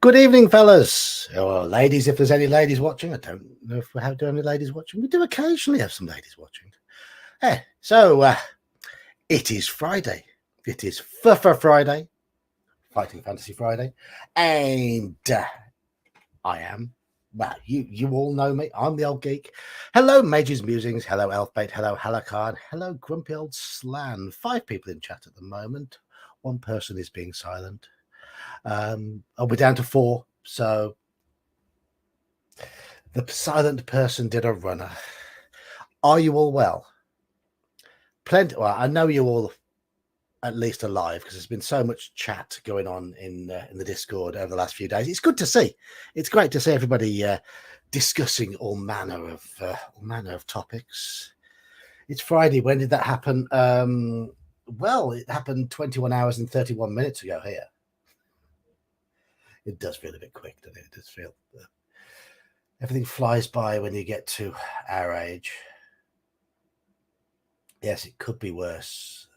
Good evening, fellas, or ladies, if there's any ladies watching. I don't know if we have any ladies watching. We do occasionally have some ladies watching. So it is Friday. It is Friday, Fighting Fantasy Friday, and I am. Well, you all know me. I'm the old geek. Hello, Mages Musings. Hello, Elfbait. Hello, Halakard. Hello, Grumpy Old Slan. 5 people in chat at the moment. 1 person is being silent. I'll be down to 4. So the silent person did a runner. Are you all well? Plenty. Well, I know you all at least alive because there's been so much chat going on in the Discord over the last few days. It's good to see. It's great to see everybody discussing all manner of topics. It's Friday. When did that happen? Well, it happened 21 hours and 31 minutes ago here. It does feel a bit quick, doesn't it? It does feel everything flies by when you get to our age. Yes, it could be worse.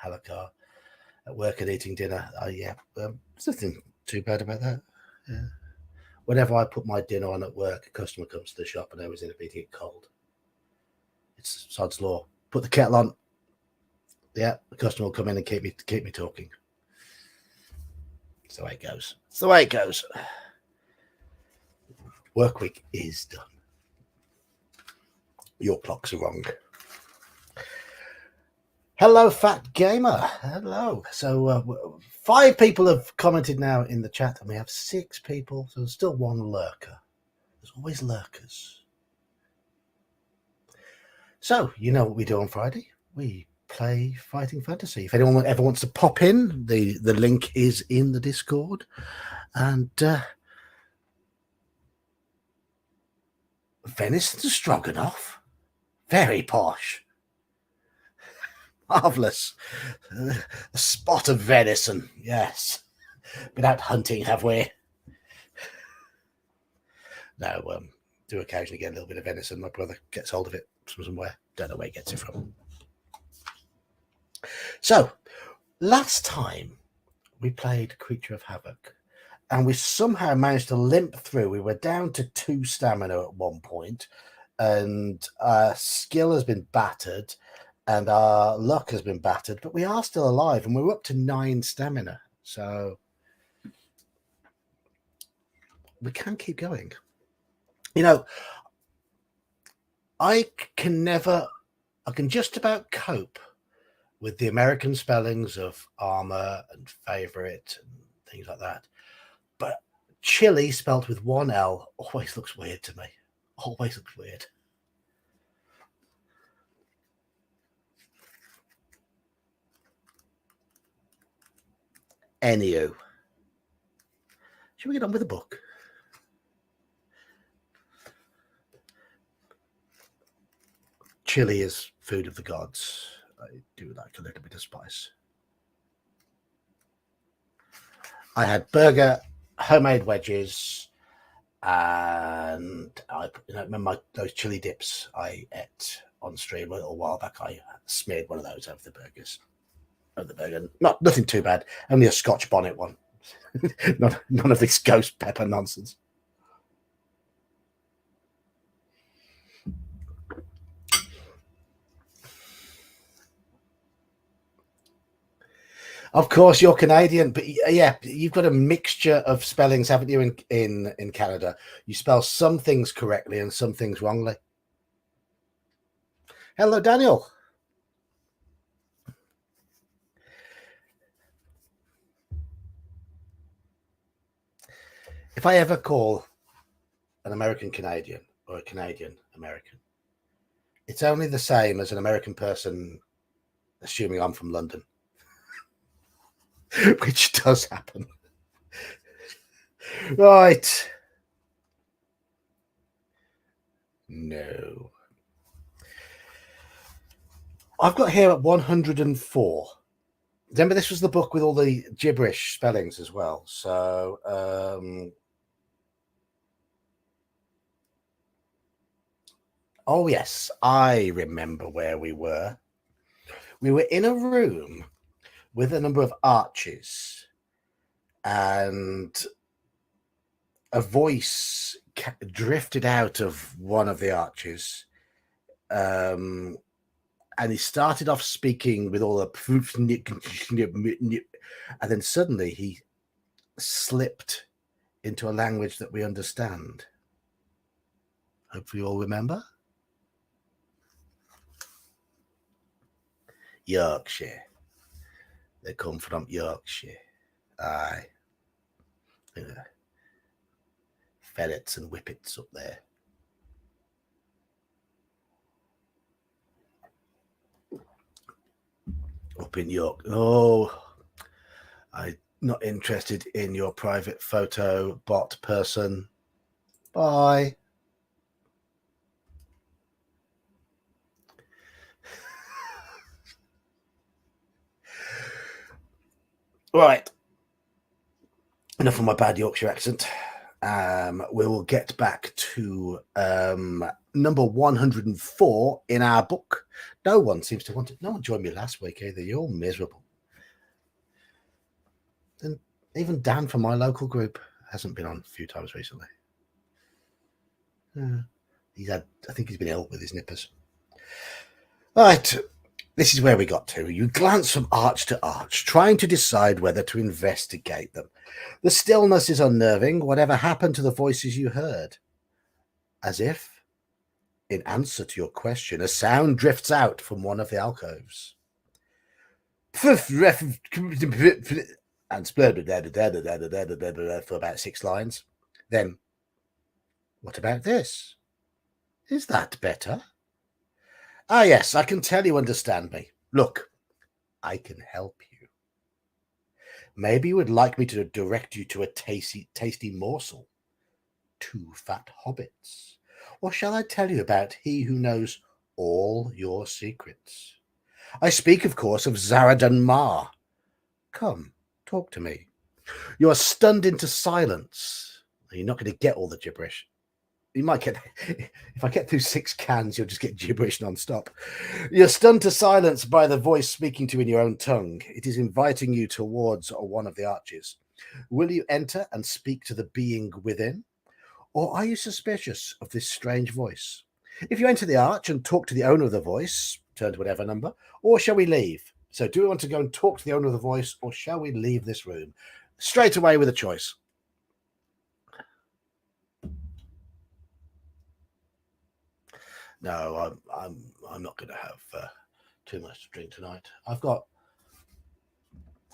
Halakar at work and eating dinner. There's nothing too bad about that. Yeah. Whenever I put my dinner on at work, a customer comes to the shop and I always end up eating it cold. It's sod's law. Put the kettle on. Yeah, the customer will come in and keep me talking. It's the way it goes. It's the way it goes. Work week is done. Your clocks are wrong. Hello, Fat Gamer. Hello. So 5 people have commented now in the chat, and we have 6 people. So there's still 1 lurker. There's always lurkers. So you know what we do on Friday? We play Fighting Fantasy. If anyone ever wants to pop in, the link is in the Discord. And venison stroganoff, very posh. Marvellous. A spot of venison, yes. Been out hunting, have we? No, do occasionally get a little bit of venison. My brother gets hold of it from somewhere. Don't know where he gets it from. So, last time we played Creature of Havoc, and we somehow managed to limp through. We were down to 2 stamina at one point, and our skill has been battered, and our luck has been battered, but we are still alive, and we're up to 9 stamina. So we can keep going. You know, I can just about cope with the American spellings of armor and favorite and things like that. But chili spelt with 1 L always looks weird to me. Always looks weird. Anywho, shall we get on with the book? Chili is food of the gods. I do like a little bit of spice. I had burger, homemade wedges, and I remember those chili dips I ate on stream a little while back. I smeared one of those over the burgers. Nothing too bad. Only a Scotch bonnet one. None of this ghost pepper nonsense. Of course, you're Canadian, but yeah, you've got a mixture of spellings, haven't you? In Canada, you spell some things correctly and some things wrongly. Hello, Daniel. If I ever call an American Canadian or a Canadian American, it's only the same as an American person assuming I'm from London. Which does happen. Right. No. I've got here at 104. Remember, this was the book with all the gibberish spellings as well. So, oh, yes, I remember where we were. We were in a room with a number of arches, and a voice drifted out of one of the arches, and he started off speaking with all the and then suddenly he slipped into a language that we understand. Hopefully you all remember. Yorkshire. They come from Yorkshire. Aye. Yeah. Ferrets and whippets up there. Up in York. Oh, I'm not interested in your private photo bot person. Bye. Right. Enough of my bad Yorkshire accent. We will get back to number 104 in our book. No one seems to want it. No one joined me last week either. You're all miserable. And even Dan from my local group hasn't been on a few times recently. I think he's been ill with his nippers. Right. This is where we got to. You glance from arch to arch, trying to decide whether to investigate them. The stillness is unnerving. Whatever happened to the voices you heard? As if, in answer to your question, a sound drifts out from one of the alcoves. And for about 6 lines. Then, what about this? Is that better? Ah, yes, I can tell you understand me. Look, I can help you. Maybe you would like me to direct you to a tasty morsel. 2 fat hobbits. Or shall I tell you about he who knows all your secrets? I speak, of course, of Zaradan Mar. Come, talk to me. You are stunned into silence. You're not going to get all the gibberish. You might get, if I get through 6 cans, you'll just get gibberish non-stop. You're stunned to silence by the voice speaking to you in your own tongue. It is inviting you towards one of the arches. Will you enter and speak to the being within? Or are you suspicious of this strange voice? If you enter the arch and talk to the owner of the voice, turn to whatever number, or shall we leave? So do we want to go and talk to the owner of the voice, or shall we leave this room? Straight away with a choice. No, I'm not going to have too much to drink tonight. I've got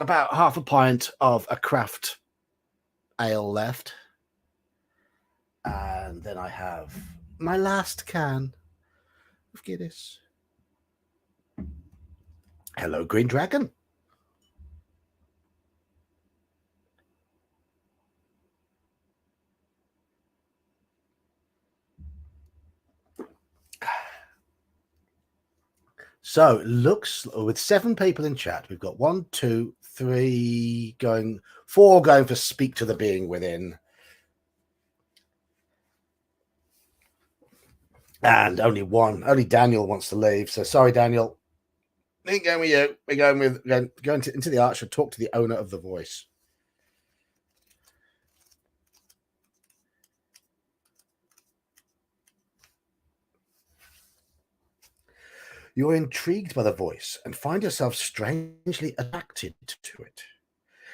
about half a pint of a craft ale left, and then I have my last can of Guinness. Hello, Green Dragon. So it looks, with 7 people in chat, we've got 1, 2, 3 going, 4 going for speak to the being within. And only Daniel wants to leave. So sorry, Daniel. We ain't going with you. We're going into the arch and talk to the owner of the voice. You're intrigued by the voice and find yourself strangely attracted to it.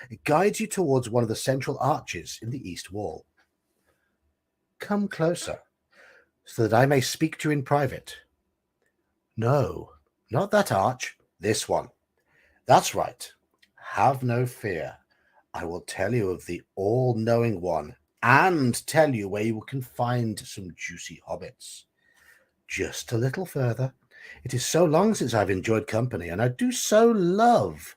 It guides you towards one of the central arches in the east wall. Come closer, so that I may speak to you in private. No, not that arch, this one. That's right. Have no fear. I will tell you of the all-knowing one and tell you where you can find some juicy hobbits. Just a little further. It is so long since I've enjoyed company, and I do so love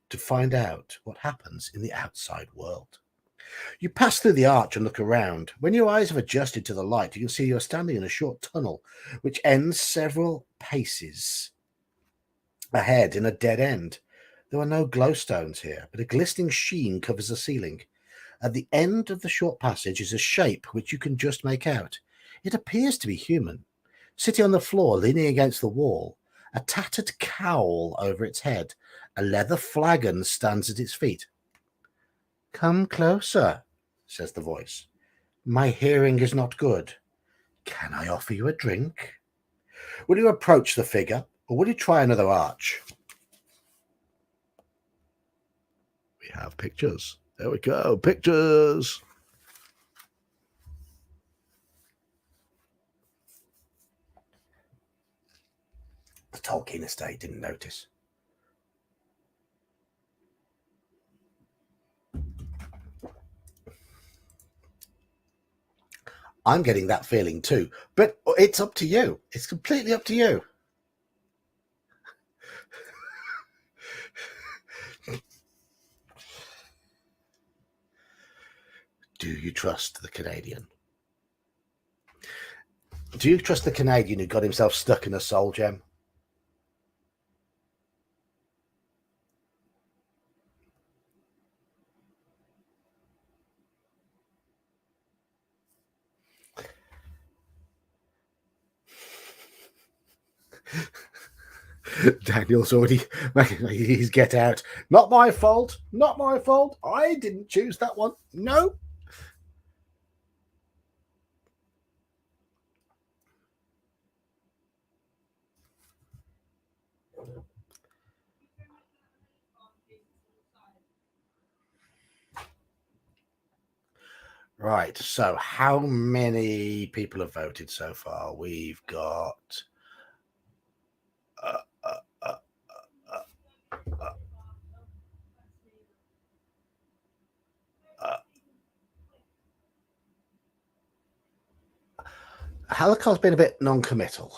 to find out what happens in the outside world. You pass through the arch and look around. When your eyes have adjusted to the light, you can see you're standing in a short tunnel, which ends several paces ahead in a dead end. There are no glowstones here, but a glistening sheen covers the ceiling. At the end of the short passage is a shape which you can just make out. It appears to be human. Sitting on the floor, leaning against the wall, a tattered cowl over its head, a leather flagon stands at its feet. Come closer, says the voice. My hearing is not good. Can I offer you a drink? Will you approach the figure, or will you try another arch? We have pictures. There we go. Pictures. The Tolkien estate didn't notice. I'm getting that feeling too, but it's up to you. It's completely up to you. Do you trust the Canadian? Do you trust the Canadian who got himself stuck in a soul gem? Daniel's already he's get out. Not my fault. Not my fault. I didn't choose that one. No. Right. So how many people have voted so far? We've got Halicar's been a bit non-committal.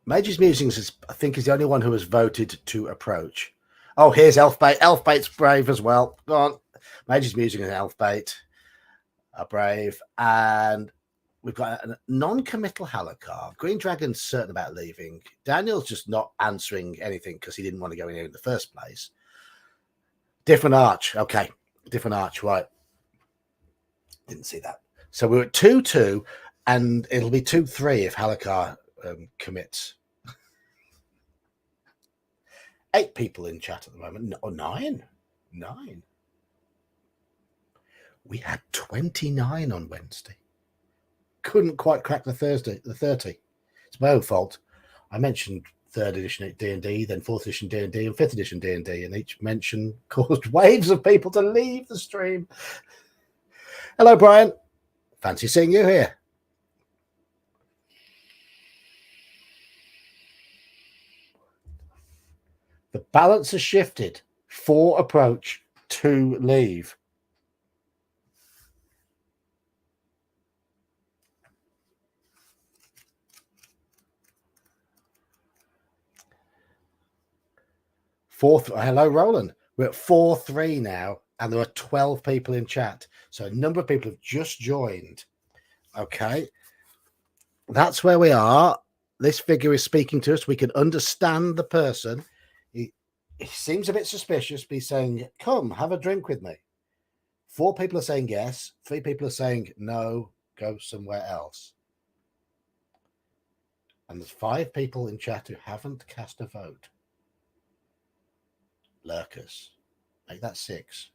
Mage's Musings is, I think, is the only one who has voted to approach. Oh, here's Elfbait. Elfbait's brave as well. Go on. Mage's Musings and Elfbait are brave. And we've got a non-committal Halicar. Green Dragon's certain about leaving. Daniel's just not answering anything because he didn't want to go in here in the first place. Different arch. Okay. Different arch. Right. Didn't see that. So we're at 2-2, and it'll be 2-3 if Halicar commits. 8 people in chat at the moment. No, 9. 9. We had 29 on Wednesday. Couldn't quite crack the 30. It's my own fault. I mentioned 3rd edition D&D, then 4th edition D&D, and 5th edition D&D, and each mention caused waves of people to leave the stream. Hello, Brian. Fancy seeing you here. The balance has shifted. 4 approach, 2 leave. Hello, Roland. We're at 4-3 now, and there are 12 people in chat. So a number of people have just joined. Okay. That's where we are. This figure is speaking to us. We can understand the person. He seems a bit suspicious, but he's saying, come, have a drink with me. 4 people are saying yes. 3 people are saying no, go somewhere else. And there's 5 people in chat who haven't cast a vote. Lurkers. Make that 6.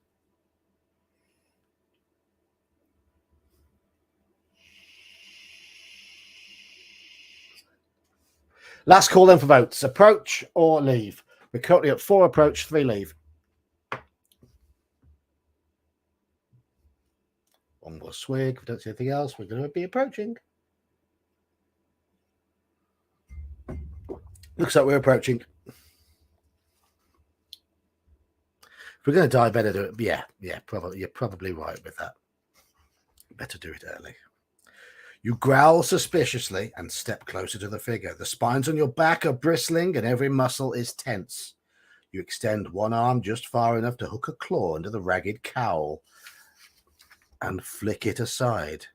Last call then for votes. Approach or leave. We're currently at 4 approach, 3 leave. One more swig. If we don't see anything else, we're going to be approaching. Looks like we're approaching. If we're going to die, better do it. Yeah, probably. You're probably right with that. Better do it early. You growl suspiciously and step closer to the figure. The spines on your back are bristling and every muscle is tense. You extend one arm just far enough to hook a claw under the ragged cowl and flick it aside.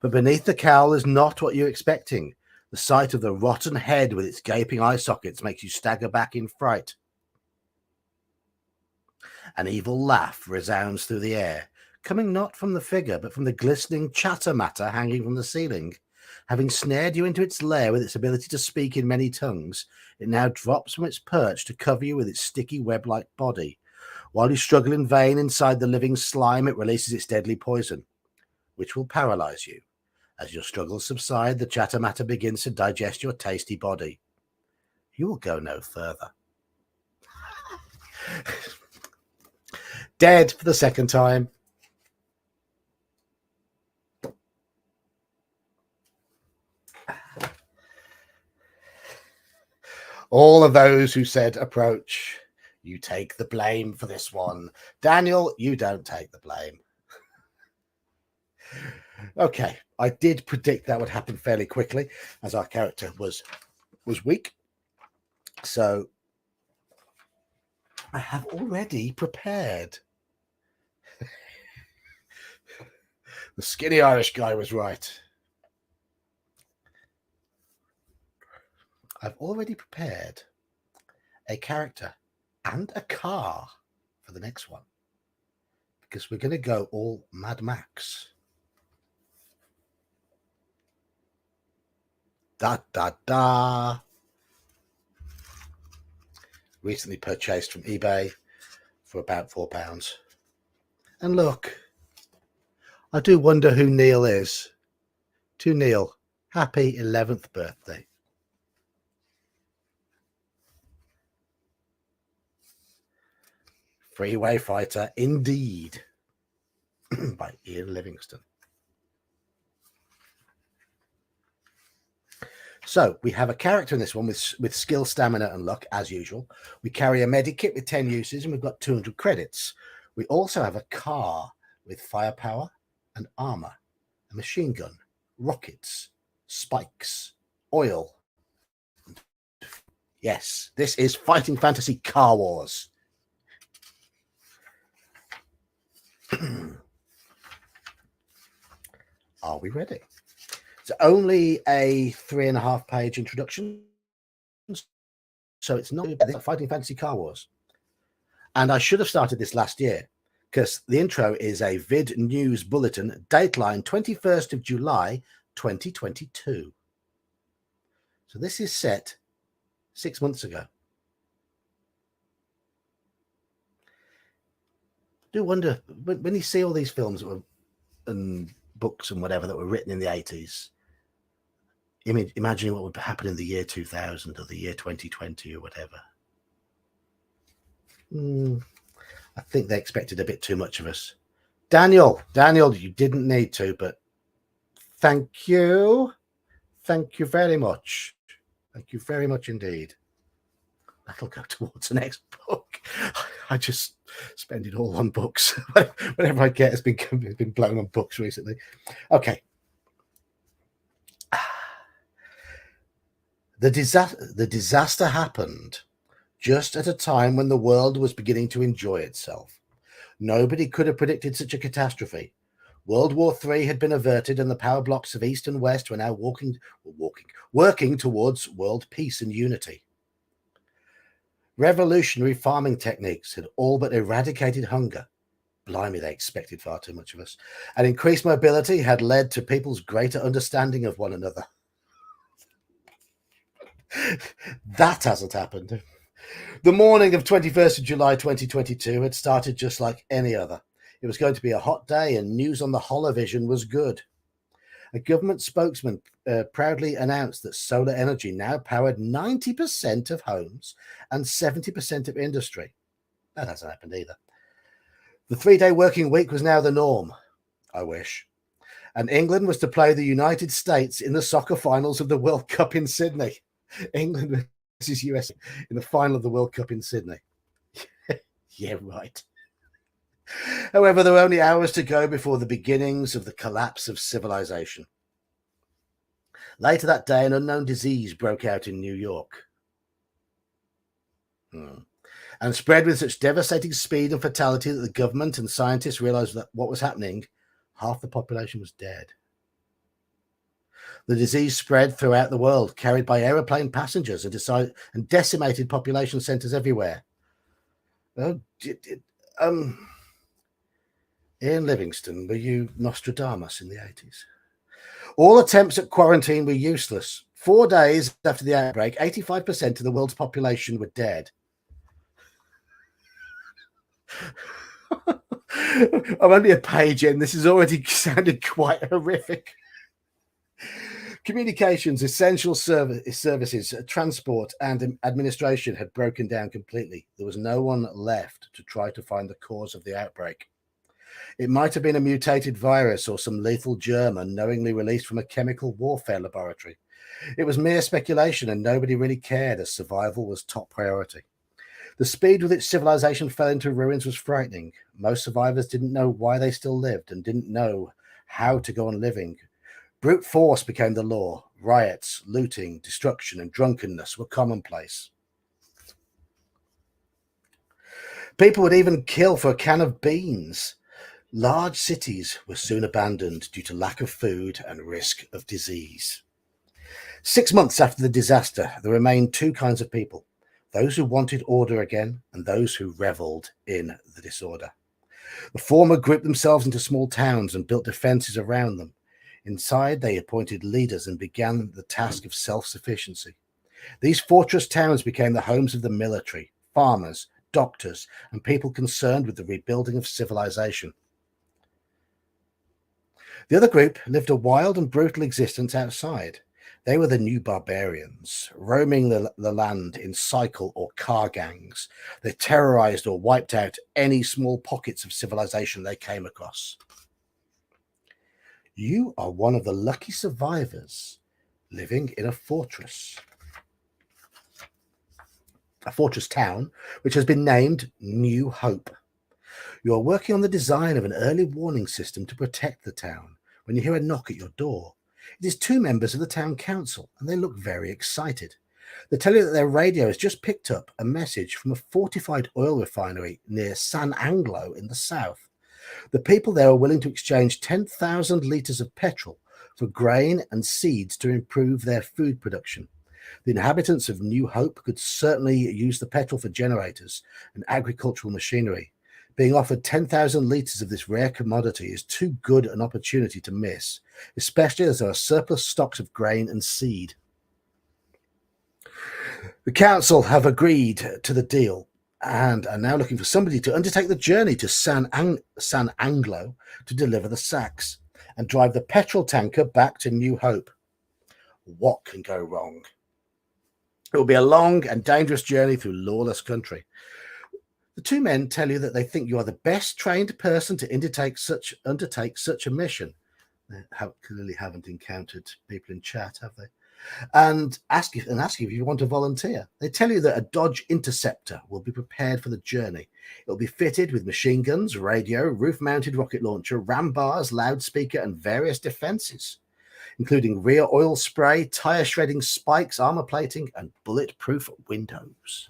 But beneath the cowl is not what you're expecting. The sight of the rotten head with its gaping eye sockets makes you stagger back in fright. An evil laugh resounds through the air, coming not from the figure, but from the glistening chatter matter hanging from the ceiling. Having snared you into its lair with its ability to speak in many tongues, it now drops from its perch to cover you with its sticky web-like body. While you struggle in vain inside the living slime, it releases its deadly poison, which will paralyze you. As your struggles subside, the chatter matter begins to digest your tasty body. You will go no further. Dead for the second time. All of those who said approach, you take the blame for this one. Daniel, you don't take the blame. Okay, I did predict that would happen fairly quickly, as our character was weak. So I have already prepared. The skinny Irish guy was right. I've already prepared a character and a car for the next one, because we're going to go all Mad Max. Da da da. Recently purchased from eBay for about £4. And look, I do wonder who Neil is. To Neil, happy 11th birthday. Freeway Fighter, indeed, by Ian Livingstone. So we have a character in this one with skill, stamina, and luck, as usual. We carry a medikit with 10 uses, and we've got 200 credits. We also have a car with firepower and armor, a machine gun, rockets, spikes, oil. Yes, this is Fighting Fantasy Car Wars. Are we ready? It's only a 3.5-page introduction, so it's not Fighting Fantasy Car Wars. And I should have started this last year, because the intro is a vid news bulletin, dateline 21st of July 2022. So this is set 6 months ago. I do wonder, when you see all these films that were, and books and whatever that were written in the 80s, imagine what would happen in the year 2000 or the year 2020 or whatever. I think they expected a bit too much of us. Daniel, you didn't need to, but thank you. Thank you very much. Thank you very much indeed. That'll go towards the next book. I just spend it all on books. Whatever I get has been blown on books recently. Okay. The disaster happened just at a time when the world was beginning to enjoy itself. Nobody could have predicted such a catastrophe. World War III had been averted, and the power blocks of East and West were now working towards world peace and unity. Revolutionary farming techniques had all but eradicated hunger. Blimey, they expected far too much of us. And increased mobility had led to people's greater understanding of one another. That hasn't happened. The morning of 21st of July 2022 had started just like any other. It was going to be a hot day, and news on the holovision was good. A government spokesman proudly announced that solar energy now powered 90% of homes and 70% of industry. That hasn't happened either. The 3-day working week was now the norm. I wish. And England was to play the United States in the soccer finals of the World Cup in Sydney. England versus US in the final of the World Cup in Sydney. Yeah, right. However, there were only hours to go before the beginnings of the collapse of civilization. Later that day, an unknown disease broke out in New York. And spread with such devastating speed and fatality that the government and scientists realized that what was happening, half the population was dead. The disease spread throughout the world, carried by aeroplane passengers, and decimated population centers everywhere. Ian Livingstone, were you Nostradamus in the 80s? All attempts at quarantine were useless. 4 days after the outbreak, 85% of the world's population were dead. I'm only a page in. This has already sounded quite horrific. Communications, essential services, transport, and administration had broken down completely. There was no one left to try to find the cause of the outbreak. It might have been a mutated virus or some lethal germ unknowingly released from a chemical warfare laboratory. It was mere speculation, and nobody really cared, as survival was top priority. The speed with which civilization fell into ruins was frightening. Most survivors didn't know why they still lived and didn't know how to go on living. Brute force became the law. Riots, looting, destruction, and drunkenness were commonplace. People would even kill for a can of beans. Large cities were soon abandoned due to lack of food and risk of disease. 6 months after the disaster, there remained two kinds of people: those who wanted order again and those who revelled in the disorder. The former grouped themselves into small towns and built defences around them. Inside, they appointed leaders and began the task of self-sufficiency. These fortress towns became the homes of the military, farmers, doctors, and people concerned with the rebuilding of civilization. The other group lived a wild and brutal existence outside. They were the new barbarians, roaming the land in cycle or car gangs. They terrorized or wiped out any small pockets of civilization they came across. You are one of the lucky survivors living in a fortress town, which has been named New Hope. You are working on the design of an early warning system to protect the town when you hear a knock at your door. It is two members of the town council, and they look very excited. They tell you that their radio has just picked up a message from a fortified oil refinery near San Anglo in the south. The people there are willing to exchange 10,000 litres of petrol for grain and seeds to improve their food production. The inhabitants of New Hope could certainly use the petrol for generators and agricultural machinery. Being offered 10,000 litres of this rare commodity is too good an opportunity to miss, especially as there are surplus stocks of grain and seed. The council have agreed to the deal and are now looking for somebody to undertake the journey to San Anglo to deliver the sacks and drive the petrol tanker back to New Hope. What can go wrong? It will be a long and dangerous journey through lawless country. The two men tell you that they think you are the best trained person to undertake such a mission. They clearly haven't encountered people in chat, have they? And ask you if you want to volunteer. They tell you that a Dodge Interceptor will be prepared for the journey. It will be fitted with machine guns, radio, roof-mounted rocket launcher, ram bars, loudspeaker, and various defenses, including rear oil spray, tire shredding spikes, armor plating, and bulletproof windows.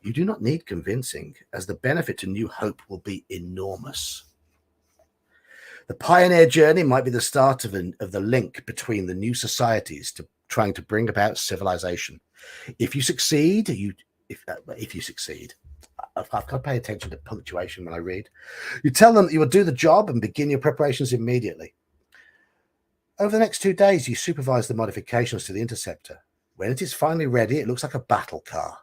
You do not need convincing, as the benefit to New Hope will be enormous. The pioneer journey might be the start of the link between the new societies to trying to bring about civilization. If you succeed, if you succeed, I've got to pay attention to punctuation when I read. You tell them that you will do the job and begin your preparations immediately. Over the next 2 days, you supervise the modifications to the Interceptor. When it is finally ready, it looks like a battle car.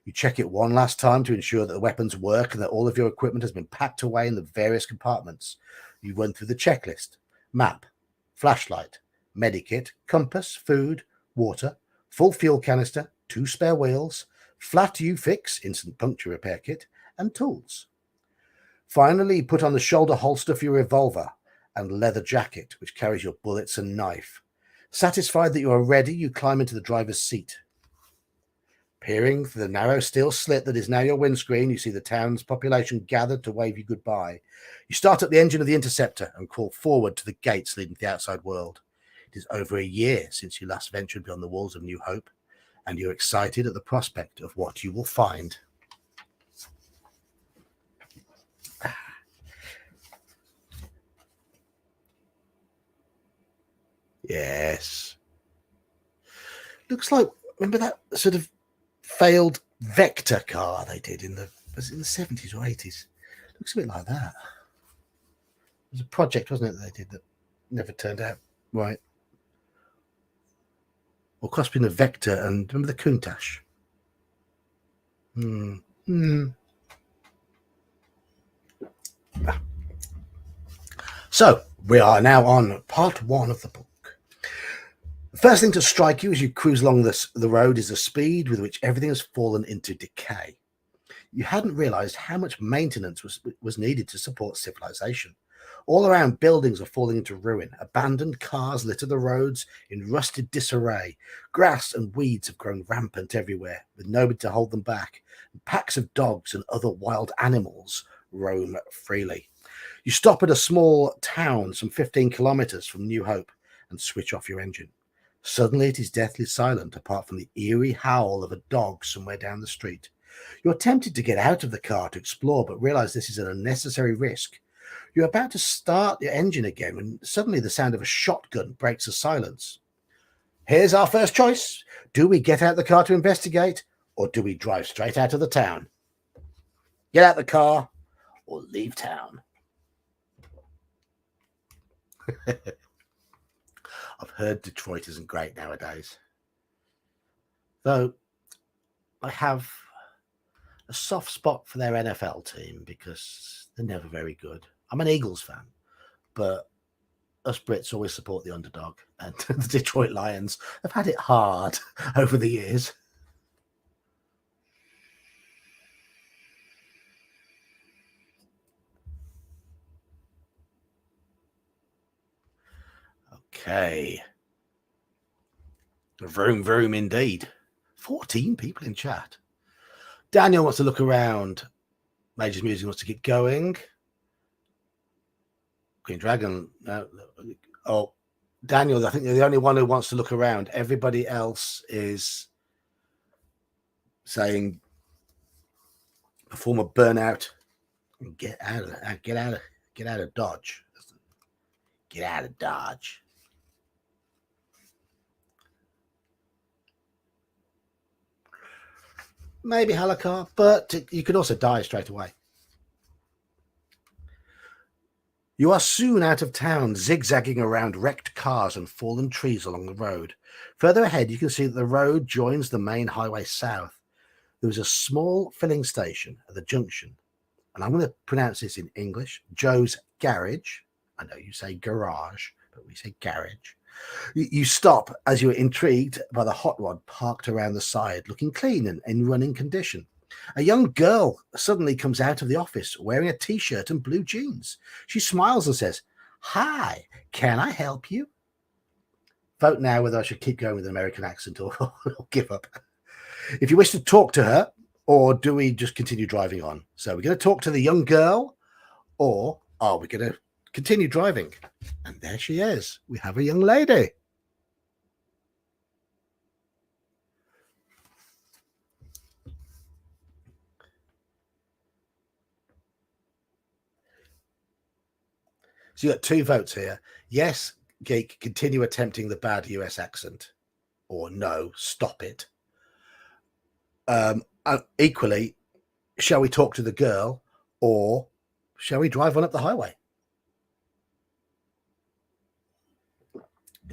You check it one last time to ensure that the weapons work and that all of your equipment has been packed away in the various compartments. You run through the checklist: map, flashlight, medikit, compass, food, water, full fuel canister, 2 spare wheels, flat U-fix, instant puncture repair kit, and tools. Finally, you put on the shoulder holster for your revolver and leather jacket, which carries your bullets and knife. Satisfied that you are ready, you climb into the driver's seat. Peering through the narrow steel slit that is now your windscreen, you see the town's population gathered to wave you goodbye. You start up the engine of the Interceptor and crawl forward to the gates leading to the outside world. It is over a year since you last ventured beyond the walls of New Hope, and you're excited at the prospect of what you will find. Yes. Looks like, remember that sort of failed Vector car they did was it in the 70s or 80s? Looks a bit like that. It was a project, wasn't it, that they did that never turned out right. Or crossing the Vector and remember the Countach? So we are now on part one of the book. The first thing to strike you as you cruise along the road is the speed with which everything has fallen into decay. You hadn't realized how much maintenance was needed to support civilization. All around, buildings are falling into ruin. Abandoned cars litter the roads in rusted disarray. Grass and weeds have grown rampant everywhere, with nobody to hold them back. Packs of dogs and other wild animals roam freely. You stop at a small town some 15 kilometers from New Hope and switch off your engine. Suddenly, it is deathly silent, apart from the eerie howl of a dog somewhere down the street. You're tempted to get out of the car to explore, but realize this is an unnecessary risk. You're about to start your engine again when suddenly the sound of a shotgun breaks the silence. Here's our first choice. Do we get out the car to investigate, or do we drive straight out of the town? Get out the car or leave town. I've heard Detroit isn't great nowadays. Though I have a soft spot for their NFL team because they're never very good. I'm an Eagles fan, but us Brits always support the underdog, and the Detroit Lions have had it hard over the years. Okay. Vroom, vroom indeed. 14 people in chat. Daniel wants to look around. Major's Music wants to keep going. Green Dragon. Oh, Daniel, I think you're the only one who wants to look around. Everybody else is saying perform a burnout and get out of Dodge. Get out of Dodge. Maybe Halakar, but you could also die straight away. You are soon out of town, zigzagging around wrecked cars and fallen trees along the road. Further ahead, you can see that the road joins the main highway south. There is a small filling station at the junction, and I'm going to pronounce this in English, Joe's Garage. I know you say garage, but we say garage. You stop as you're intrigued by the hot rod parked around the side, looking clean and in running condition. A young girl suddenly comes out of the office wearing a t-shirt and blue jeans. She smiles and says, "Hi, can I help you?" Vote now whether I should keep going with an American accent or give up. If you wish to talk to her, or do we just continue driving on? So we're going to talk to the young girl, or are we going to continue driving? And there she is. We have a young lady. So you got 2 votes here. Yes, Geek, continue attempting the bad US accent, or no, stop it. Equally, shall we talk to the girl, or shall we drive on up the highway?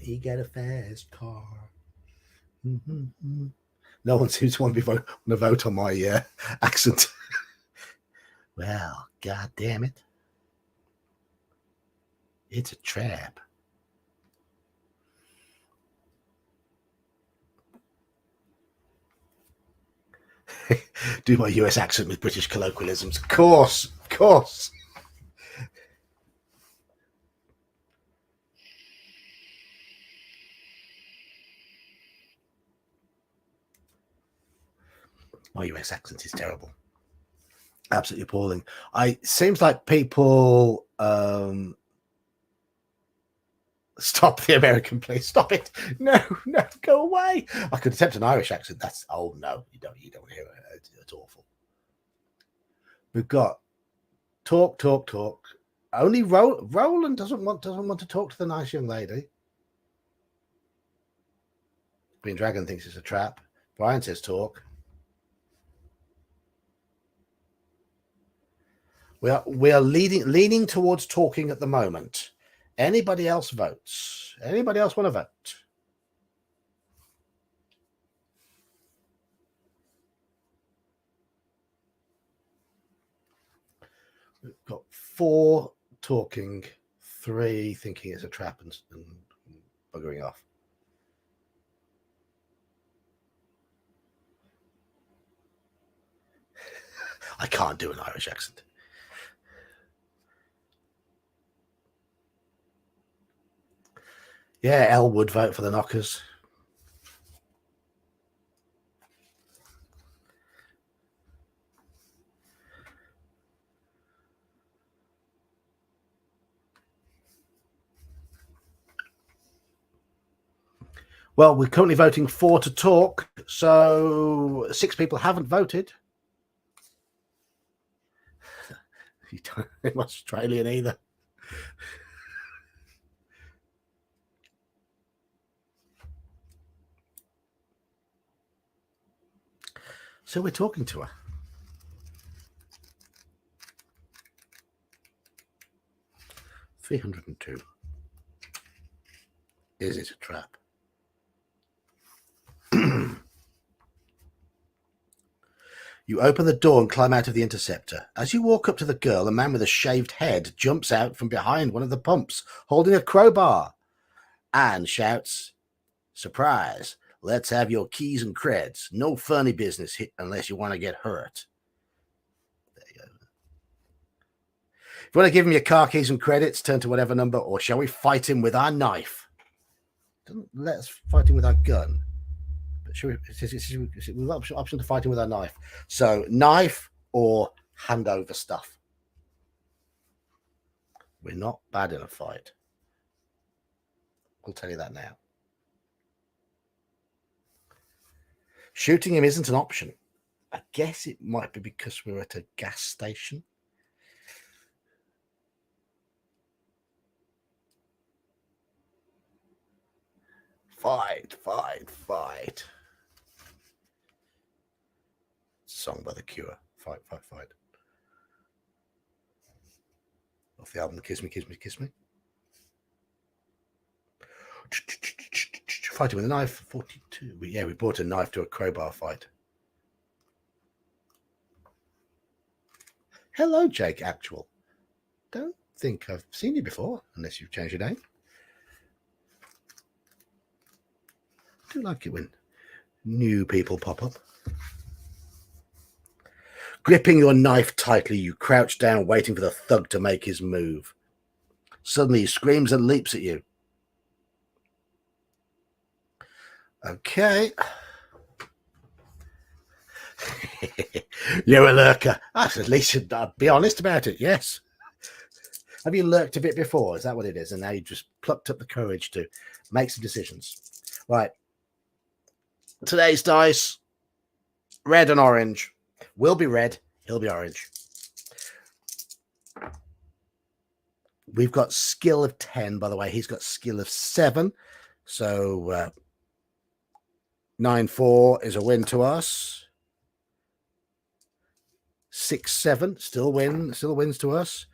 You get a fast car. Mm-hmm. No one seems to want to vote on my accent. Well, god damn it. It's a trap. Do my US accent with British colloquialisms. Of course. My US accent is terrible. Absolutely appalling. It seems like people stop the American, please. Stop it. No, go away. I could attempt an Irish accent. That's no, you don't hear it. It's awful. We've got talk. Only Roland doesn't want to talk to the nice young lady. Green Dragon thinks it's a trap. Brian says talk. We are leaning towards talking at the moment. Anybody else votes? Anybody else want to vote? We've got 4 talking, 3 thinking it's a trap and buggering off. I can't do an Irish accent. Yeah, Elle would vote for the Knockers. Well, we're currently voting 4 to talk, so 6 people haven't voted. You don't Australian either. So we're talking to her. $302. Is it a trap? You open the door and climb out of the interceptor. As you walk up to the girl, a man with a shaved head jumps out from behind one of the pumps, holding a crowbar, and shouts, "Surprise! Let's have your keys and creds. No funny business unless you want to get hurt." There you go. If you want to give him your car keys and credits, turn to whatever number, or shall we fight him with our knife? Doesn't let us fight him with our gun. But we've got option to fight him with our knife. So knife or hand over stuff. We're not bad in a fight. I'll tell you that now. Shooting him isn't an option. I guess it might be because we're at a gas station. Fight, fight, fight. Song by The Cure. Fight, fight, fight. Off the album Kiss Me, Kiss Me, Kiss Me. Fighting with a knife. 42. Yeah, we brought a knife to a crowbar fight. Hello, Jake Actual. Don't think I've seen you before, unless you've changed your name. I do like it when new people pop up. Gripping your knife tightly, you crouch down, waiting for the thug to make his move. Suddenly, he screams and leaps at you. Okay. You're a lurker. At least you'd be honest about it, yes. Have you lurked a bit before? Is that what it is? And now you just plucked up the courage to make some decisions. Right. Today's dice, red and orange. Will be red, he'll be orange. We've got skill of 10, by the way. He's got skill of 7. So 9-4 is a win to us. 6-7 still wins to us.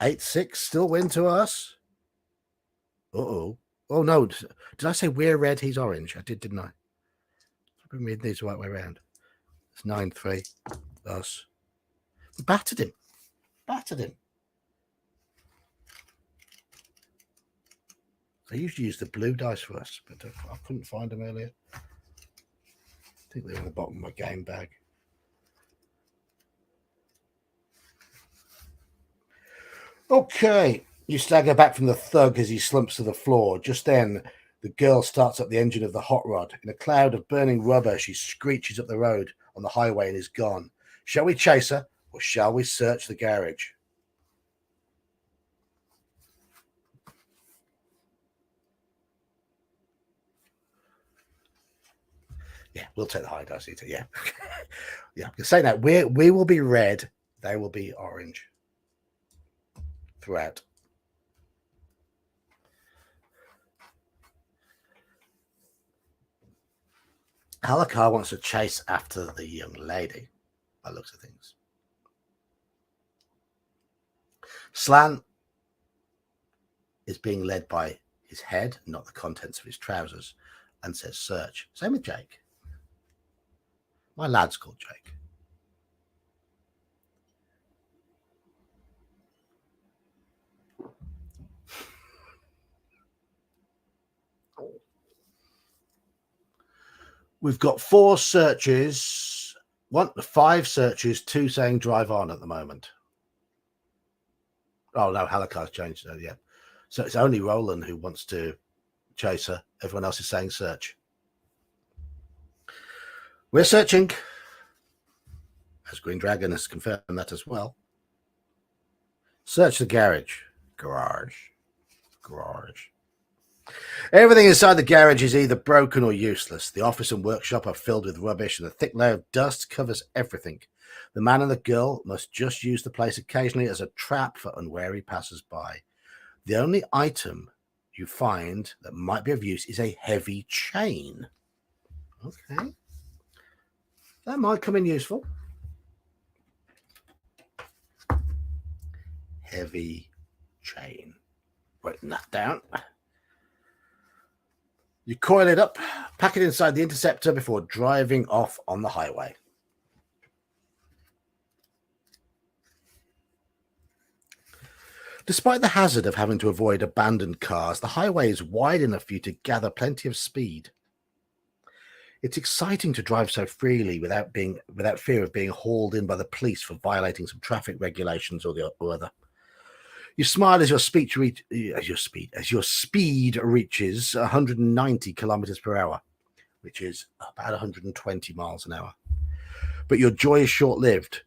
8-6 still win to us. Oh no! Did I say we're red? He's orange. I did, didn't I? I've made these the right way around. It's 9-3 us. We battered him. I usually use the blue dice for us, but I couldn't find them earlier. I think they're in the bottom of my game bag. Okay, you stagger back from the thug as he slumps to the floor. Just then, the girl starts up the engine of the hot rod. In a cloud of burning rubber, she screeches up the road on the highway and is gone. Shall we chase her, or shall we search the garage? Yeah, we'll take the high dice. Yeah. Yeah, you're saying that we will be red, they will be orange throughout. Halakar wants to chase after the young lady, by the looks of things. Slan is being led by his head, not the contents of his trousers, and says search. Same with Jake. My lad's called Jake. We've got 4 searches, 5 searches, 2 saying drive on at the moment. Oh no, Halakar's changed it, yeah. So it's only Roland who wants to chase her. Everyone else is saying search. We're searching. As Green Dragon has confirmed that as well. Search the garage. Garage. Everything inside the garage is either broken or useless. The office and workshop are filled with rubbish, and a thick layer of dust covers everything. The man and the girl must just use the place occasionally as a trap for unwary passers-by. The only item you find that might be of use is a heavy chain. Okay. That might come in useful. Heavy chain. Writing that down. You coil it up, pack it inside the interceptor before driving off on the highway. Despite the hazard of having to avoid abandoned cars, the highway is wide enough for you to gather plenty of speed. It's exciting to drive so freely without fear of being hauled in by the police for violating some traffic regulations or other. You smile as your speed reaches 190 kilometers per hour, which is about 120 miles an hour. But your joy is short-lived.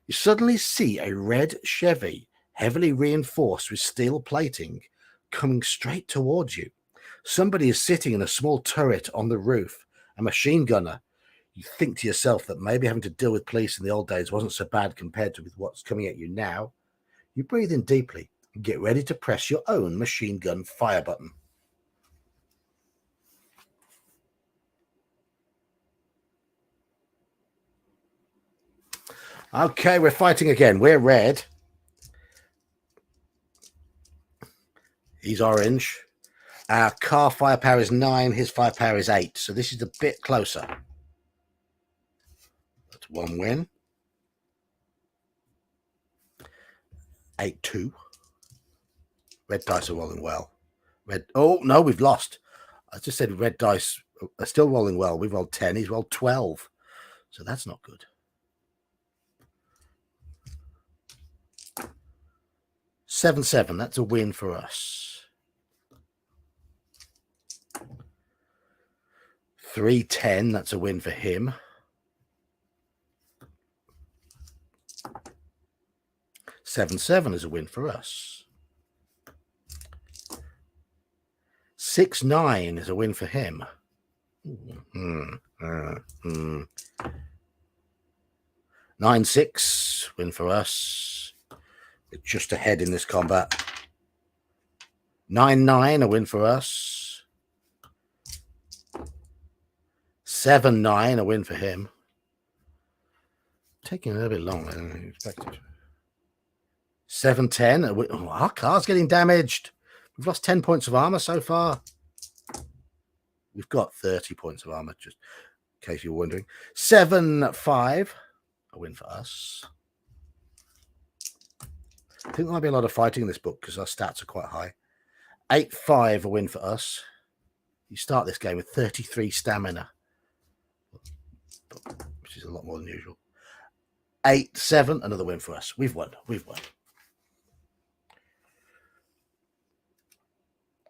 You suddenly see a red Chevy, heavily reinforced with steel plating, coming straight towards you. Somebody is sitting in a small turret on the roof, a machine gunner. You think to yourself that maybe having to deal with police in the old days wasn't so bad compared to what's coming at you now. You breathe in deeply and get ready to press your own machine gun fire button. Okay, we're fighting again. We're red. He's orange. Our car firepower is 9. His firepower is 8. So this is a bit closer. That's 1 win. 8-2. Red dice are rolling well. Oh, no, we've lost. I just said red dice are still rolling well. We've rolled 10. He's rolled 12. So that's not good. 7-7. That's a win for us. 3-10. That's a win for him. 7-7 is a win for us. 6-9 is a win for him. 9-6 win for us. We're just ahead in this combat. 9-9 a win for us. 7-9 a win for him. Taking a little bit longer than I expected. 7-10. Oh, our car's getting damaged. We've lost 10 points of armor so far. We've got 30 points of armor, just in case you're wondering. 7-5. A win for us. I think there might be a lot of fighting in this book because our stats are quite high. 8-5. A win for us. You start this game with 33 stamina, which is a lot more than usual. 8-7. Another win for us. We've won.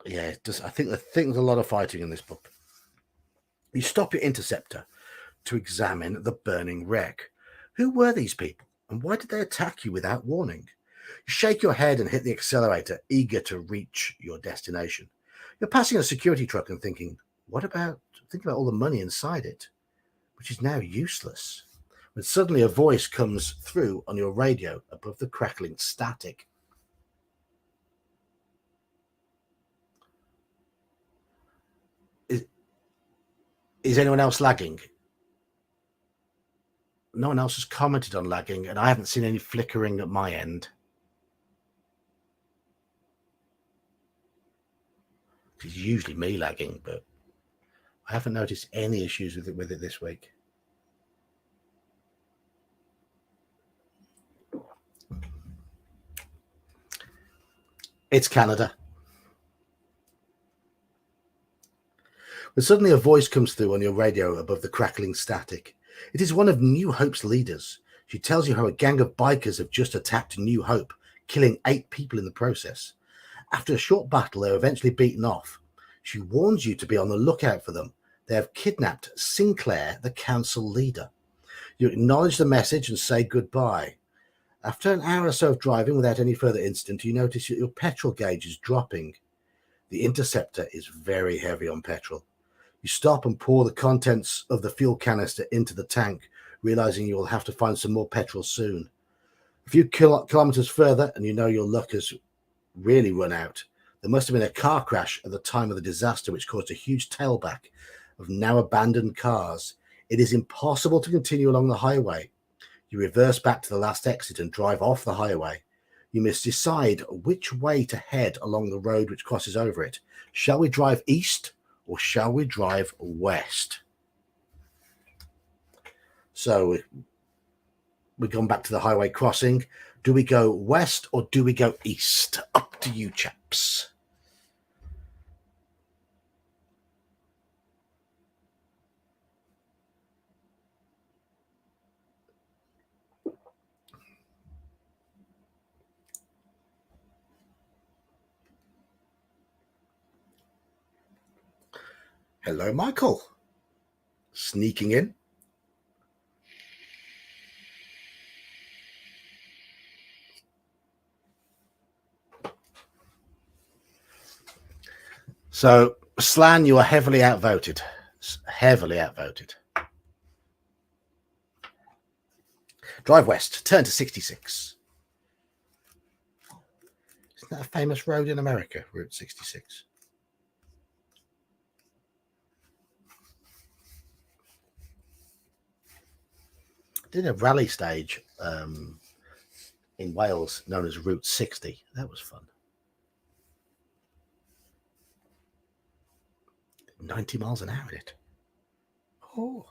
Yeah, I think there's a lot of fighting in this book. You stop your interceptor to examine the burning wreck. Who were these people, and why did they attack you without warning? You shake your head and hit the accelerator, eager to reach your destination. You're passing a security truck and thinking about all the money inside it, which is now useless. When suddenly a voice comes through on your radio above the crackling static. Is anyone else lagging? No one else has commented on lagging, and I haven't seen any flickering at my end. It's usually me lagging, but I haven't noticed any issues with it this week. It's Canada. But suddenly a voice comes through on your radio above the crackling static. It is one of New Hope's leaders. She tells you how a gang of bikers have just attacked New Hope, killing 8 people in the process. After a short battle, they are eventually beaten off. She warns you to be on the lookout for them. They have kidnapped Sinclair, the council leader. You acknowledge the message and say goodbye. After an hour or so of driving without any further incident, you notice that your petrol gauge is dropping. The Interceptor is very heavy on petrol. You stop and pour the contents of the fuel canister into the tank, realizing you will have to find some more petrol soon. A few kilometers further, and you know your luck has really run out. There must have been a car crash at the time of the disaster, which caused a huge tailback of now abandoned cars. It is impossible to continue along the highway. You reverse back to the last exit and drive off the highway. You must decide which way to head along the road which crosses over it. Shall we drive east or shall we drive west? So we've gone back to the highway crossing. Do we go west or do we go east? Up to you, chaps. Hello, Michael. Sneaking in. So, Slan, you are heavily outvoted. Heavily outvoted. Drive west. Turn to 66. Isn't that a famous road in America, Route 66? Did a rally stage in Wales known as Route 60. That was fun. 90 miles an hour in it. Oh.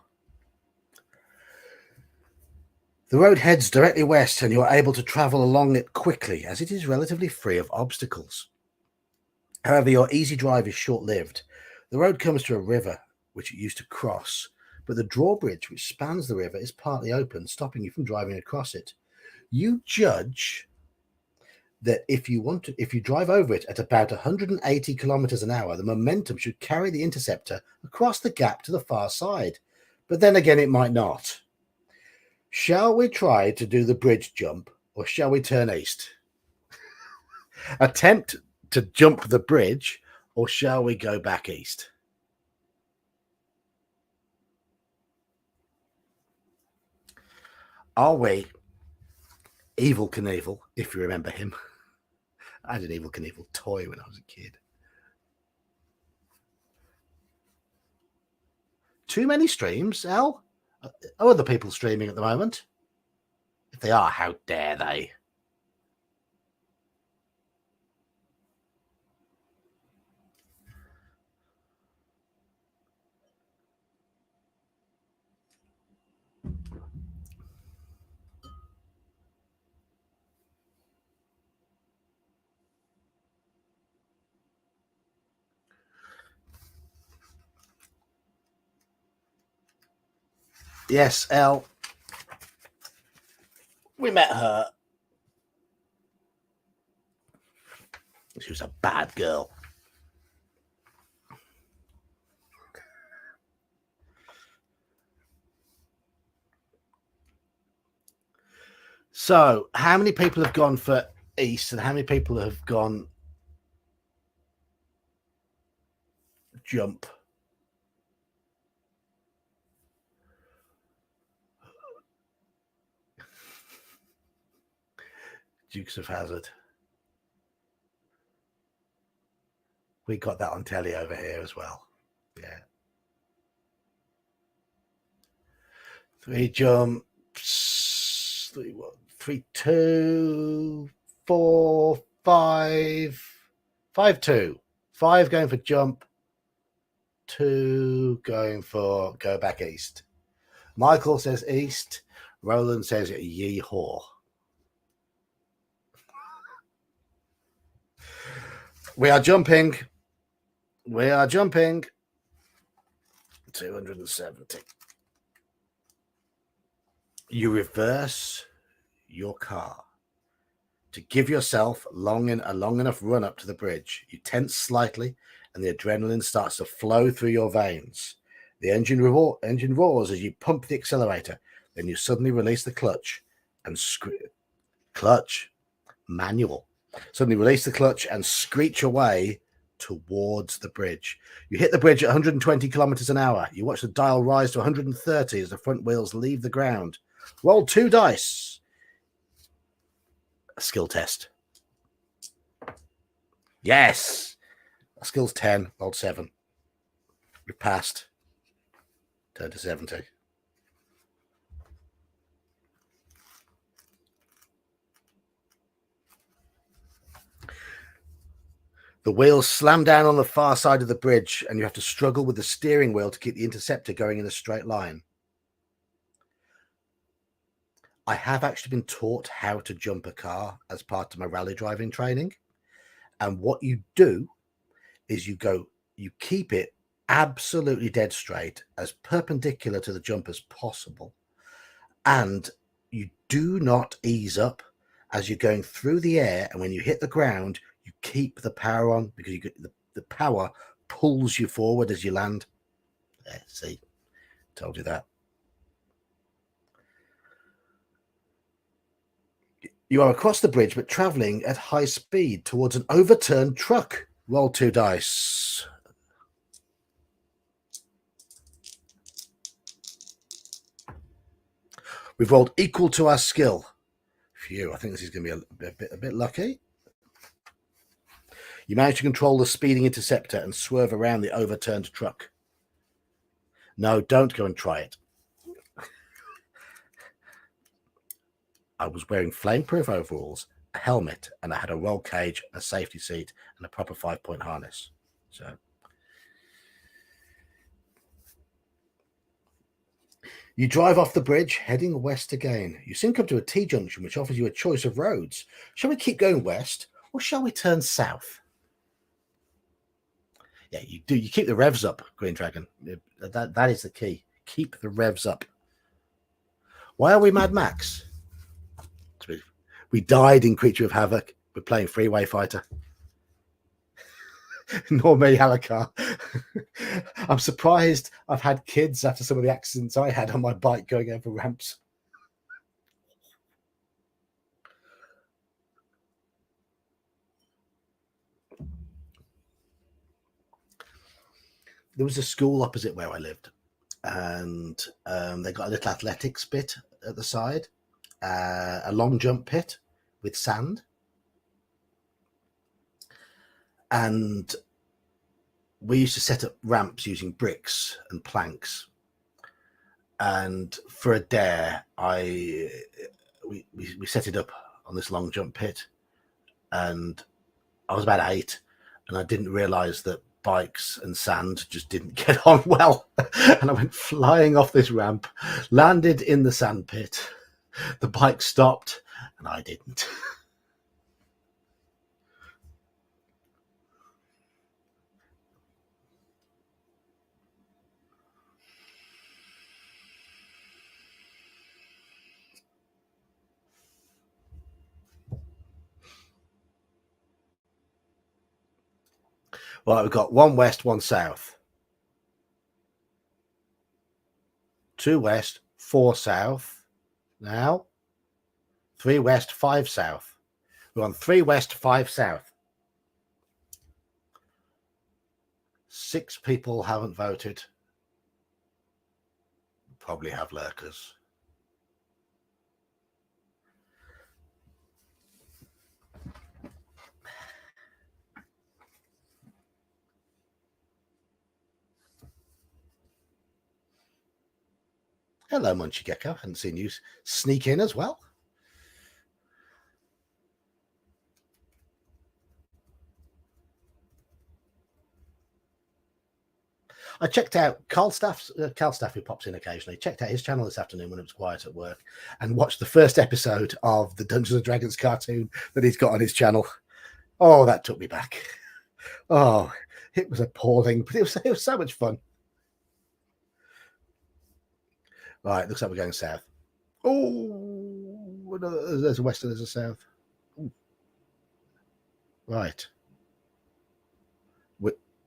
The road heads directly west and you are able to travel along it quickly as it is relatively free of obstacles. However, your easy drive is short-lived. The road comes to a river which it used to cross, but the drawbridge which spans the river is partly open, stopping you from driving across it. You judge that if you drive over it at about 180 kilometers an hour, the momentum should carry the Interceptor across the gap to the far side. But then again, it might not. Shall we try to do the bridge jump or shall we turn east? Attempt to jump the bridge or shall we go back east? Are we Evel Knievel, if you remember him? I had an Evel Knievel toy when I was a kid. Too many streams, Al? Are other people streaming at the moment? If they are, how dare they? Yes, Elle. We met her. She was a bad girl. So, how many people have gone for east and how many people have gone jump? Dukes of Hazzard. We got that on telly over here as well. Yeah. 3 jumps. 3, 1, 3, 2, 4, 5. 5, 2. 5 going for jump. 2 going for go back east. Michael says east. Roland says yee-haw. We are jumping. We are jumping. 270. You reverse your car to give yourself a long enough run up to the bridge. You tense slightly, and the adrenaline starts to flow through your veins. The engine roars as you pump the accelerator. Then you suddenly release the clutch and manual. Suddenly release the clutch and screech away towards the bridge. You hit the bridge at 120 kilometers an hour. You watch the dial rise to 130 as the front wheels leave the ground. Roll 2 dice. A skill test. Yes. A skill's 10. Rolled 7. We passed. Turn to 70. The wheels slam down on the far side of the bridge, and you have to struggle with the steering wheel to keep the interceptor going in a straight line. I have actually been taught how to jump a car as part of my rally driving training. And what you do is you keep it absolutely dead straight, as perpendicular to the jump as possible. And you do not ease up as you're going through the air. And when you hit the ground, you keep the power on, because the power pulls you forward as you land. There, see, told you that. You are across the bridge, but traveling at high speed towards an overturned truck. Roll 2 dice. We've rolled equal to our skill. Phew, I think this is going to be a bit lucky. You manage to control the speeding interceptor and swerve around the overturned truck. No, don't go and try it. I was wearing flameproof overalls, a helmet, and I had a roll cage, a safety seat, and a proper 5-point harness. So you drive off the bridge, heading west again. You soon come to a T-junction, which offers you a choice of roads. Shall we keep going west, or shall we turn south? Yeah, you do. You keep the revs up, Green Dragon. That is the key. Keep the revs up. Why are we Mad Max? We died in Creature of Havoc. We're playing Freeway Fighter. Nor me, Halakar. I'm surprised I've had kids after some of the accidents I had on my bike going over ramps. There was a school opposite where I lived, and they got a little athletics bit at the side, a long jump pit with sand, and we used to set up ramps using bricks and planks. And for a dare, we set it up on this long jump pit, and I was about 8, and I didn't realize that bikes and sand just didn't get on well. And I went flying off this ramp, landed in the sand pit. The bike stopped, and I didn't. Well, we've got 1 west, 1 south. 2 west, 4 south. Now, 3 west, 5 south. We're on 3 west, 5 south. 6 people haven't voted. Probably have lurkers. Hello, Munchy Gecko. Hadn't seen you sneak in as well. I checked out Carl Staff, who pops in occasionally. Checked out his channel this afternoon when it was quiet at work, and watched the first episode of the Dungeons and Dragons cartoon that he's got on his channel. Oh, that took me back. Oh, it was appalling, but it was so much fun. Right, looks like we're going south. Oh, there's a west and there's a south. Ooh. Right.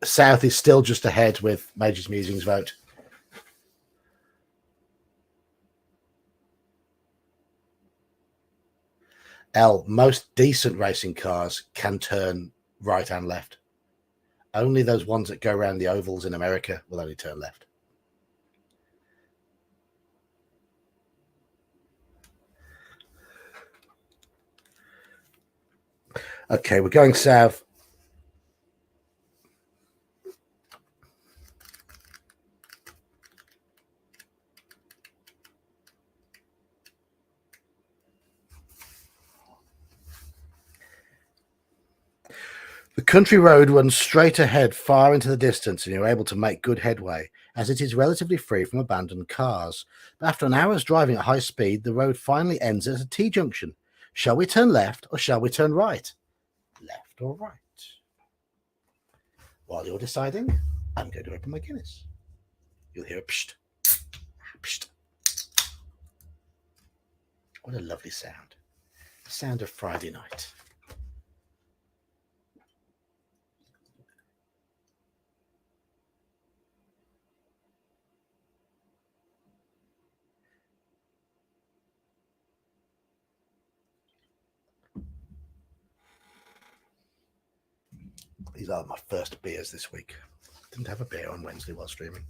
South is still just ahead with Majors Musing's vote. L, most decent racing cars can turn right and left. Only those ones that go around the ovals in America will only turn left. Okay, we're going south. The country road runs straight ahead far into the distance, and you're able to make good headway, as it is relatively free from abandoned cars. But after an hour's driving at high speed, the road finally ends at a T-junction. Shall we turn left or shall we turn right? Left or right? While you're deciding, I'm going to open my Guinness. You'll hear a psht, psht. What a lovely sound. The sound of Friday night. These are my first beers this week. Didn't have a beer on Wednesday while streaming.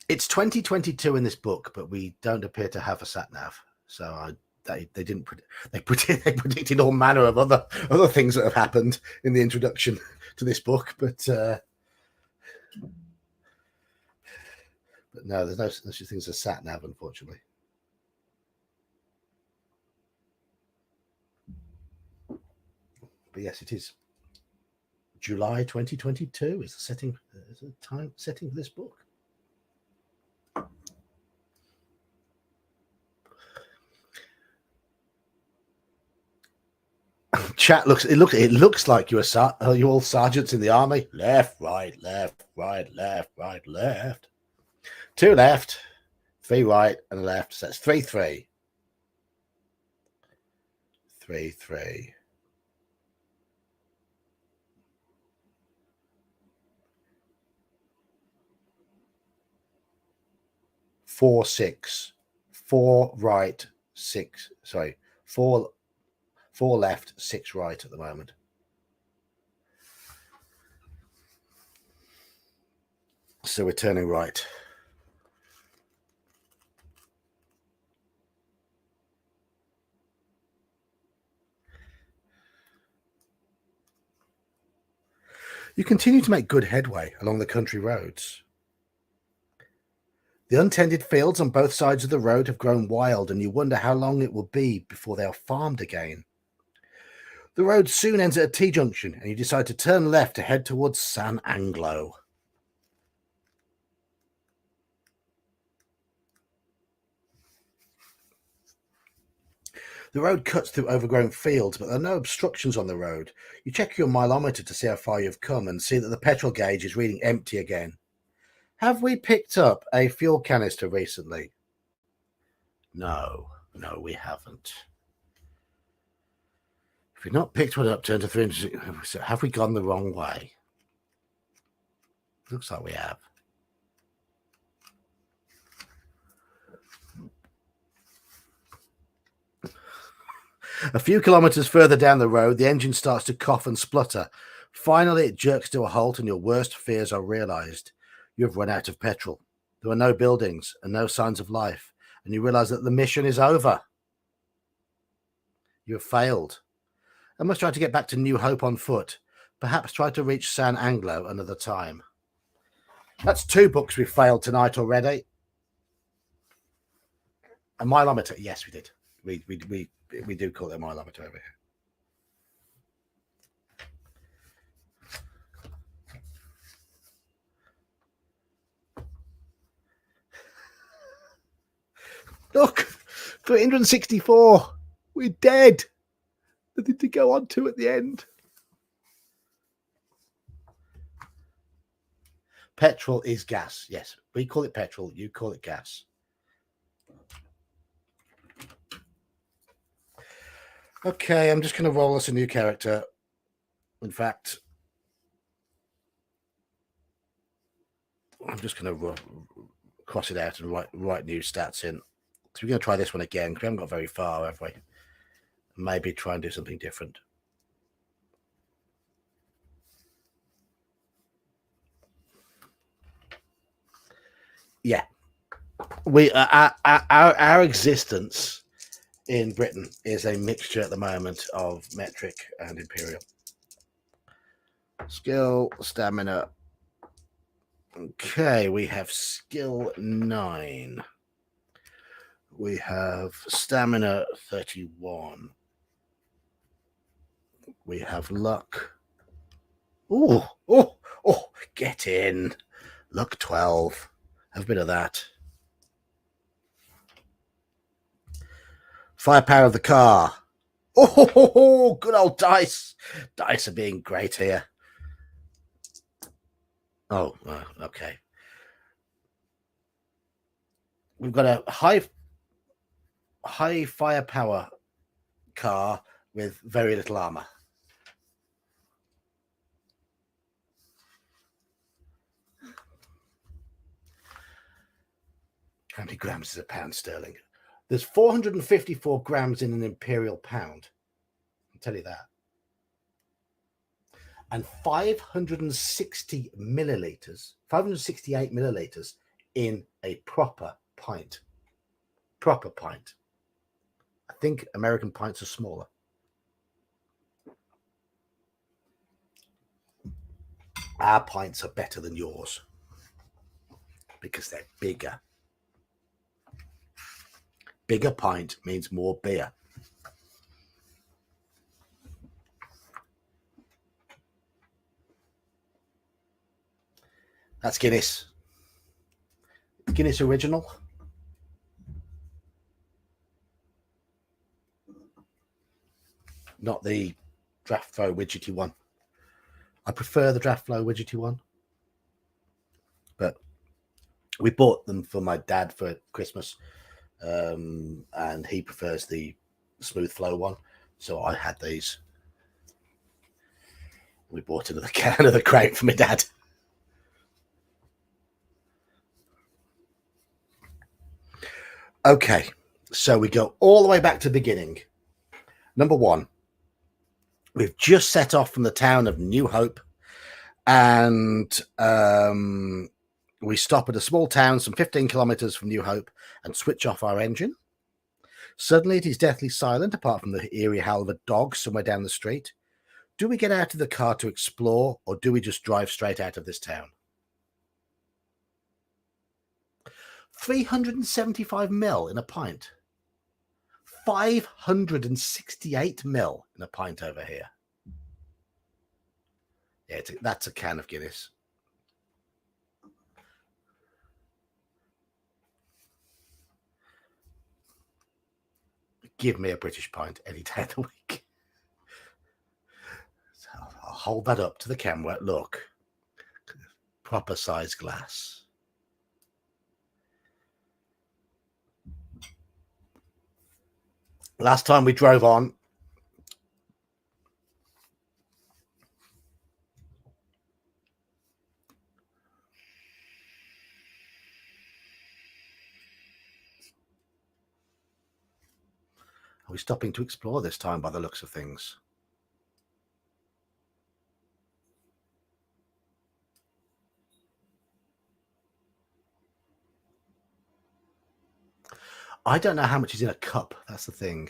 It's 2022 in this book, but we don't appear to have a sat nav. So they didn't they predicted all manner of other things that have happened in the introduction to this book, but no, there's no such thing as a sat nav, unfortunately. But yes, it is July 2022 is the setting, the time setting for this book. Chat it looks like you're all sergeants in the army. Left, right, left, right, left, right, left. 2 left, 3 right, and a left. So that's 3-3. 3-3. 4-6. 4 right, 6. Sorry, 4 left, 6 right at the moment. So we're turning right. You continue to make good headway along the country roads. The untended fields on both sides of the road have grown wild, and you wonder how long it will be before they are farmed again. The road soon ends at a T-junction, and you decide to turn left to head towards San Anglo. The road cuts through overgrown fields, but there are no obstructions on the road. You check your mileometer to see how far you've come and see that the petrol gauge is reading empty again. Have we picked up a fuel canister recently? No, we haven't. If we've not picked one up, turn to 300. Have we gone the wrong way? Looks like we have. A few kilometers further down the road, the engine starts to cough and splutter. Finally, it jerks to a halt and your worst fears are realized. You have run out of petrol. There are no buildings and no signs of life, and you realize that the mission is over. You have failed. I must try to get back to New Hope on foot. Perhaps try to reach San Anglo another time. That's 2 books we failed tonight already. A mileometer. Yes, we did. We do call it a mileometer over here. Look, 364. We're dead. Nothing to go on to at the end. Petrol is gas. Yes, we call it petrol. You call it gas. Okay, I'm just going to roll us a new character. In fact, I'm just going to cross it out and write new stats in. So we're going to try this one again because we haven't got very far, have we? Maybe try and do something different. Yeah, we our existence in Britain is a mixture at the moment of metric and imperial. Skill, stamina. Okay, we have skill 9. We have stamina 31. We have luck. Oh, get in. Luck 12. Have a bit of that. Firepower of the car. Oh, good old dice. Dice are being great here. Oh, okay. We've got a high firepower car with very little armor. How many grams is a pound sterling? There's 454 grams in an imperial pound. I'll tell you that. And 560 milliliters, 568 milliliters in a proper pint. Proper pint. I think American pints are smaller. Our pints are better than yours because they're bigger. Bigger pint means more beer. That's Guinness. Guinness original. Not the draft flow widgety one. I prefer the draft flow widgety one. But we bought them for my dad for Christmas. And he prefers the smooth flow one. So I had these. We bought another can of the crate for my dad. Okay, so we go all the way back to the beginning. Number 1, we've just set off from the town of New Hope, and we stop at a small town some 15 kilometers from New Hope and switch off our engine. Suddenly it is deathly silent, apart from the eerie howl of a dog somewhere down the street. Do we get out of the car to explore, or do we just drive straight out of this town? 375 mil in a pint. 568 mil in a pint over here. Yeah, that's a can of Guinness. Give me a British pint any day of the week. So I'll hold that up to the camera. Look, proper size glass. Last time we drove on, are we stopping to explore this time by the looks of things? I don't know how much is in a cup. That's the thing.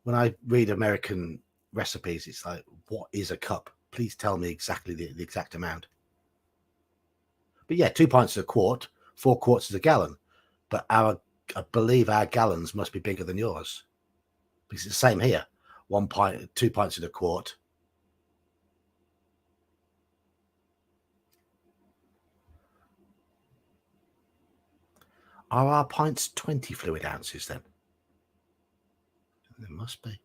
When I read American recipes, it's like, what is a cup? Please tell me exactly the exact amount. But yeah, 2 pints is a quart, 4 quarts is a gallon. But I believe our gallons must be bigger than yours. Because it's the same here. 1 pint, 2 pints in a quart. Are our pints 20 fluid ounces then? There must be.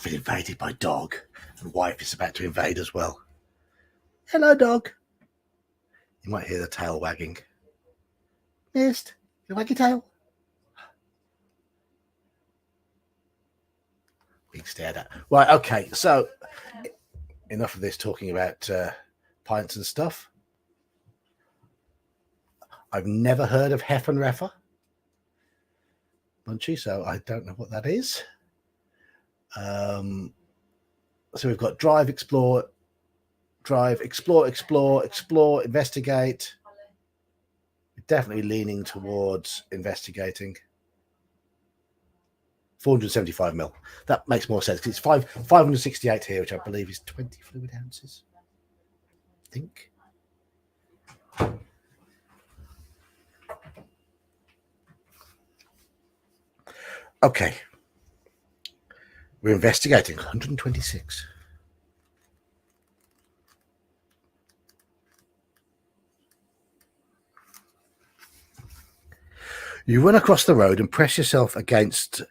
I've been invaded by dog, and wife is about to invade as well. Hello, dog. You might hear the tail wagging. Missed? You wag your tail? Being stared at. Right, okay, so enough of this talking about pints and stuff. I've never heard of Heffenreffer Munchie, so I don't know what that is. So we've got drive, explore, investigate. We're definitely leaning towards investigating. 475 mil. That makes more sense because it's 568 here, which I believe is 20 fluid ounces. I think. Okay. We're investigating 126. You run across the road and press yourself against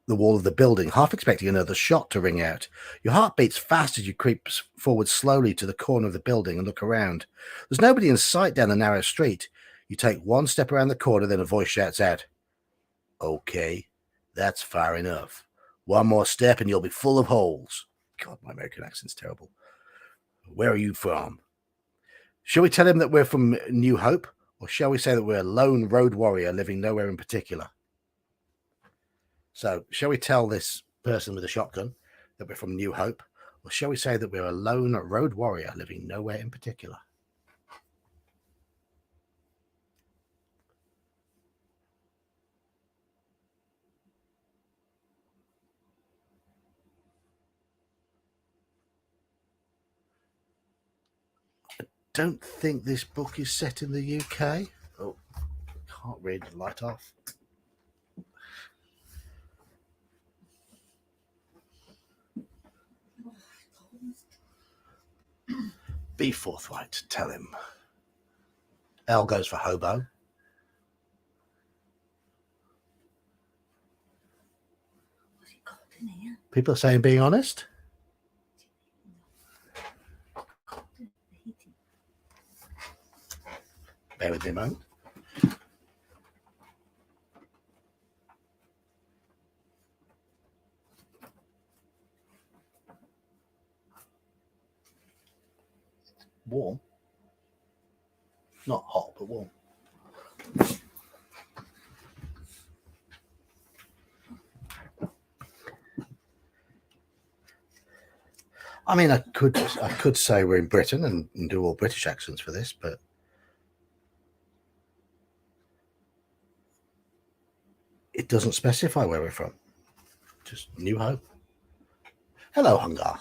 the wall of the building, half expecting another shot to ring out. Your heart beats fast as you creep forward slowly to the corner of the building and look around. There's nobody in sight down the narrow street. You take one step around the corner, then a voice shouts out, "Okay, that's far enough. One more step and you'll be full of holes." God, my American accent's terrible. "Where are you from?" Shall we tell him that we're from New Hope, or shall we say that we're a lone road warrior living nowhere in particular? So, shall we tell this person with a shotgun that we're from New Hope, or shall we say that we're a lone road warrior living nowhere in particular? I don't think this book is set in the UK. Oh, can't read. Light off. Be forthright. Tell him. L goes for hobo. People are saying being honest. Bear with me a moment. Warm. Not hot, but warm. I mean, I could say we're in Britain and do all British accents for this, but it doesn't specify where we're from. Just New Hope. Hello, Hungar.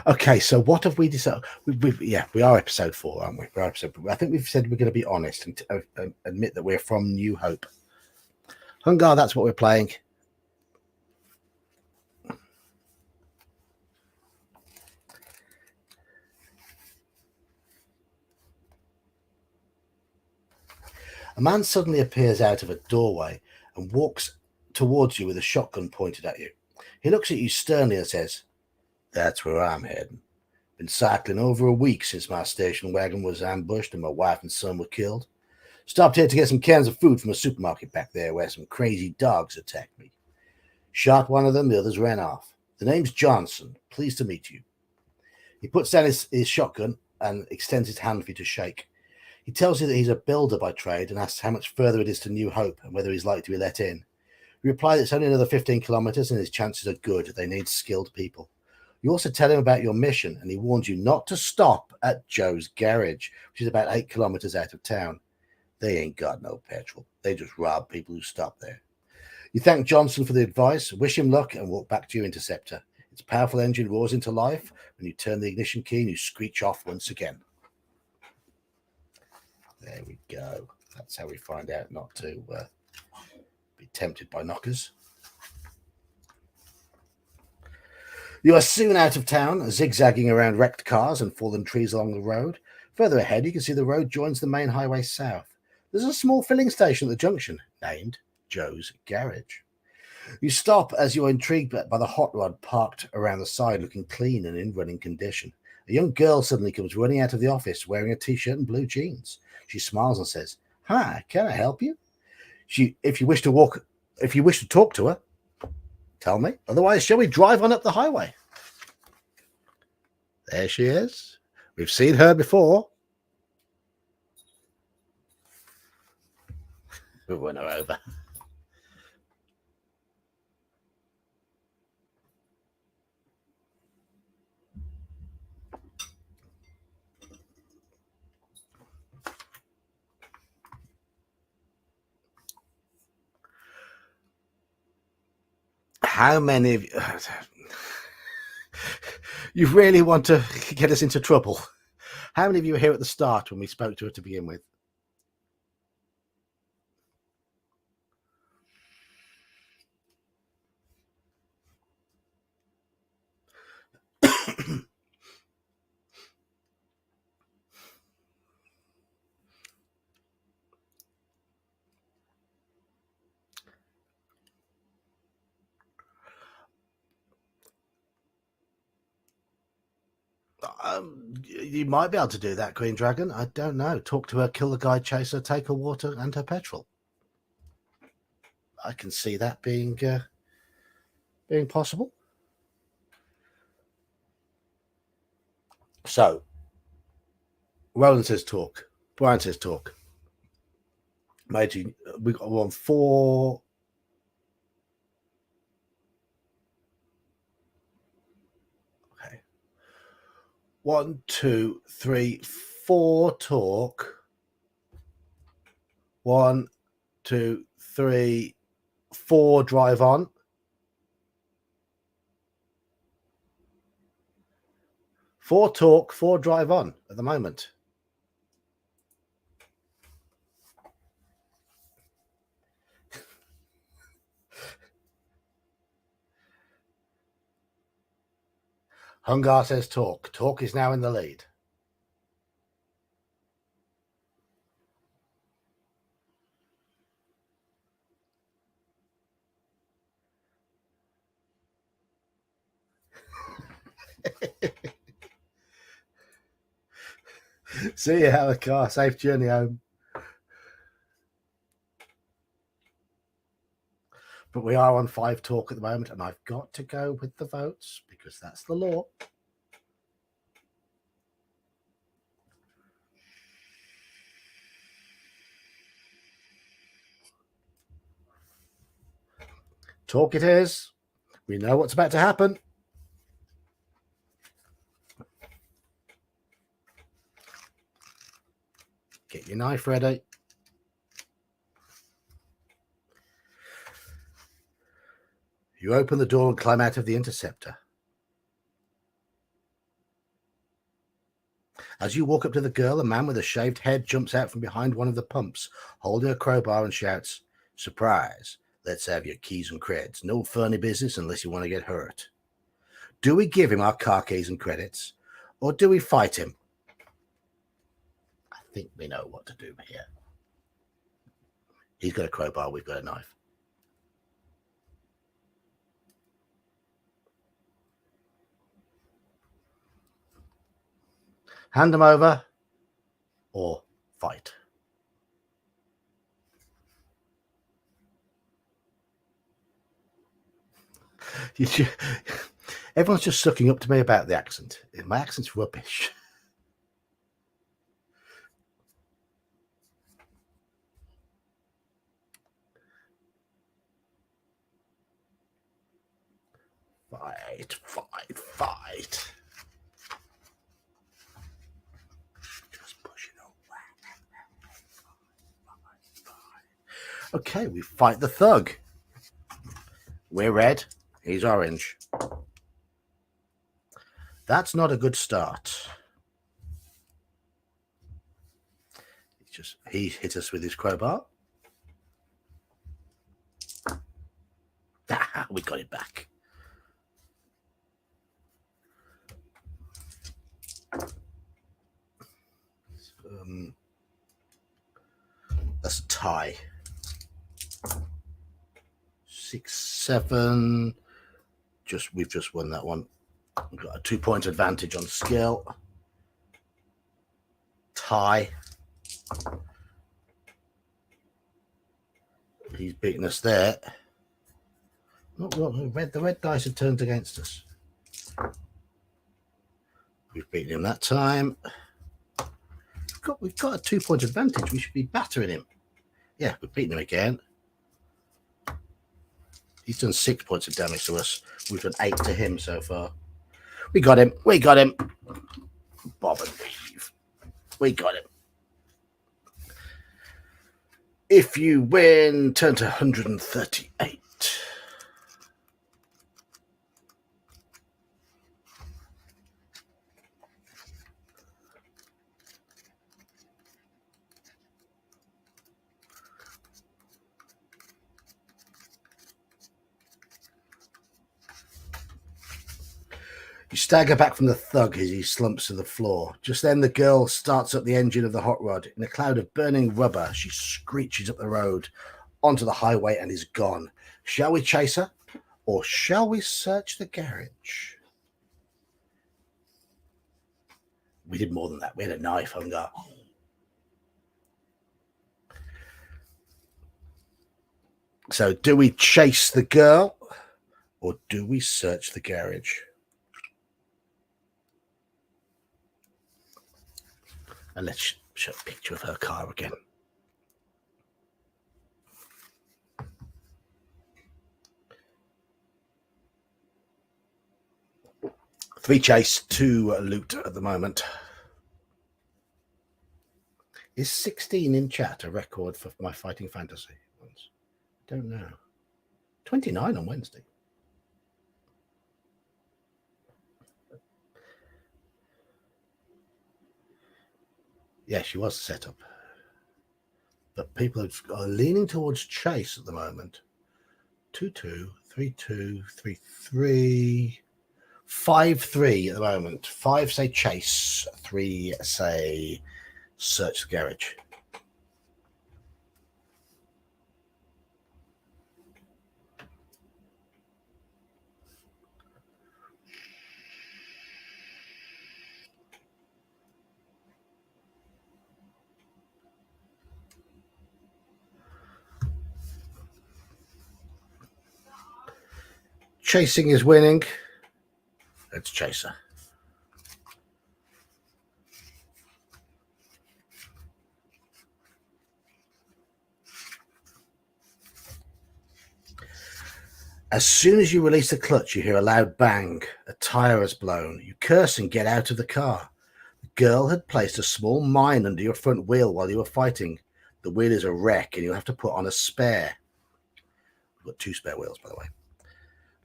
Okay, so what have we decided? We are episode 4, aren't we? I think we've said we're going to be honest and admit that we're from New Hope. Hungar, that's what we're playing. A man suddenly appears out of a doorway and walks towards you with a shotgun pointed at you. He looks at you sternly and says, "That's where I'm heading. Been cycling over a week since my station wagon was ambushed and my wife and son were killed. Stopped here to get some cans of food from a supermarket back there where some crazy dogs attacked me. Shot one of them, the others ran off. The name's Johnson. Pleased to meet you." He puts down his shotgun and extends his hand for you to shake. He tells you that he's a builder by trade and asks how much further it is to New Hope and whether he's likely to be let in. You reply that it's only another 15 kilometers and his chances are good. They need skilled people. You also tell him about your mission and he warns you not to stop at Joe's Garage, which is about 8 kilometers out of town. They ain't got no petrol. They just rob people who stop there. You thank Johnson for the advice, wish him luck, and walk back to your interceptor. Its powerful engine roars into life when you turn the ignition key and you screech off once again. There we go. That's how we find out not to be tempted by knockers. You are soon out of town, zigzagging around wrecked cars and fallen trees along the road. Further ahead, you can see the road joins the main highway south. There's a small filling station at the junction named Joe's Garage. You stop as you're intrigued by the hot rod parked around the side, looking clean and in running condition. A young girl suddenly comes running out of the office wearing a t-shirt and blue jeans. She smiles and says, "Hi, can I help you?" If you wish to talk to her, tell me. Otherwise, shall we drive on up the highway? There she is. We've seen her before. We'll run her over. How many of you... You really want to get us into trouble? How many of you were here at the start when we spoke to her to begin with? You might be able to do that, Green Dragon. I don't know. Talk to her, kill the guy, chase her, take her water and her petrol. I can see that being possible. So, Roland says talk. Brian says talk. Major, we got 1, 4. Okay. 1, 2, 3, 4 talk. 1, 2, 3, 4 drive on. 4 talk, 4 drive on at the moment. Hungar says talk. Talk is now in the lead. See you, have a car. Safe journey home. But we are on 5 talk at the moment, and I've got to go with the votes because that's the law. Talk it is. We know what's about to happen. Get your knife ready. You open the door and climb out of the interceptor. As you walk up to the girl, a man with a shaved head jumps out from behind one of the pumps, holding a crowbar, and shouts, "Surprise! Let's have your keys and creds. No funny business unless you want to get hurt." Do we give him our car keys and credits, or do we fight him? I think we know what to do here. He's got a crowbar, we've got a knife. Hand them over or fight. Everyone's just sucking up to me about the accent. My accent's rubbish. Fight, fight, fight. Just push it away. Okay, we fight the thug. We're red. He's orange. That's not a good start. He hit us with his crowbar. We got it back. A tie. 6-7. We've just won that one. We've got a 2-point advantage on skill. Tie. He's beaten us there. The red dice have turned against us. We've beaten him that time. We've got a 2-point advantage. We should be battering him. Yeah, we've beaten him again. He's done 6 points of damage to us. We've done 8 to him so far. We got him. We got him. Bob and Weave. We got him. If you win, turn to 138. You stagger back from the thug as he slumps to the floor. Just then the girl starts up the engine of the hot rod. In a cloud of burning rubber, she screeches up the road onto the highway and is gone. Shall we chase her or shall we search the garage? We did more than that. We had a knife, Hungar. So do we chase the girl or do we search the garage? And let's show a picture of her car again. Three chase, 2 loot at the moment. Is 16 in chat a record for my Fighting Fantasy ones? Don't know. 29 on Wednesday. Yeah, she was set up. But people are leaning towards chase at the moment. 2-2, 3-2, 3-3, 5-3 at the moment. 5 say chase, 3 say search the garage. Chasing is winning. Let's chase her. As soon as you release the clutch, you hear a loud bang. A tire has blown. You curse and get out of the car. The girl had placed a small mine under your front wheel while you were fighting. The wheel is a wreck and you'll have to put on a spare. We've got 2 spare wheels, by the way.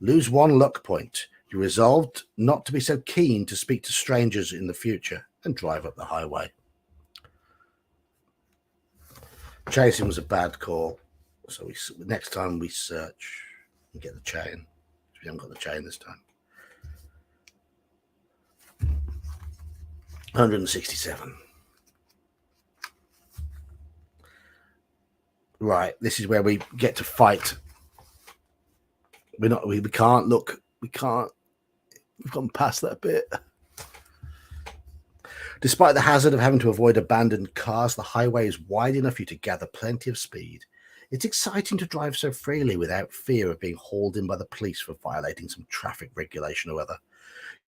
Lose 1 luck point. You resolved not to be so keen to speak to strangers in the future and drive up the highway. Chasing was a bad call. So next time we search and get the chain. We haven't got the chain this time. 167. Right, this is where we get to fight. We can't look. We've gone past that bit. Despite the hazard of having to avoid abandoned cars, the highway is wide enough for you to gather plenty of speed. It's exciting to drive so freely without fear of being hauled in by the police for violating some traffic regulation or other.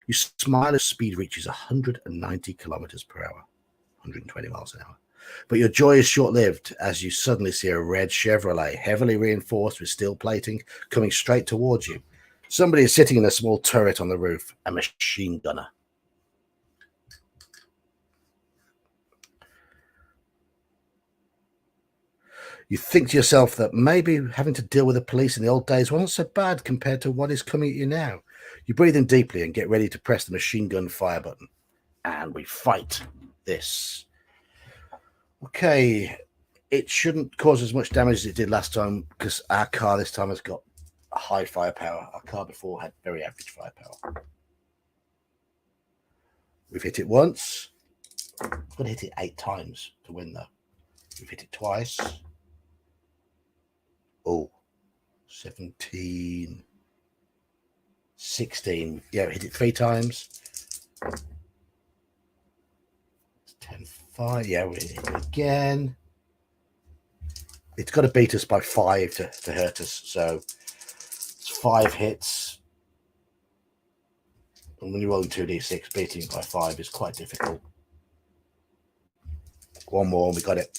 You smile as speed reaches 190 kilometers per hour, 120 miles an hour. But your joy is short-lived as you suddenly see a red Chevrolet, heavily reinforced with steel plating, coming straight towards you. Somebody is sitting in a small turret on the roof, a machine gunner. You think to yourself that maybe having to deal with the police in the old days wasn't so bad compared to what is coming at you now. You breathe in deeply and get ready to press the machine gun fire button. And we fight this. Okay, it shouldn't cause as much damage as it did last time because our car this time has got high firepower. Our car before had very average firepower. We've hit it once. We've got to hit it 8 times to win, though. We've hit it twice. Oh, 17, 16. Yeah, hit it 3 times. 10, 5. Yeah, we hit it again. It's got to beat us by 5 to hurt us. So it's 5 hits. And when you're rolling 2d6, beating it by 5 is quite difficult. One more, we got it.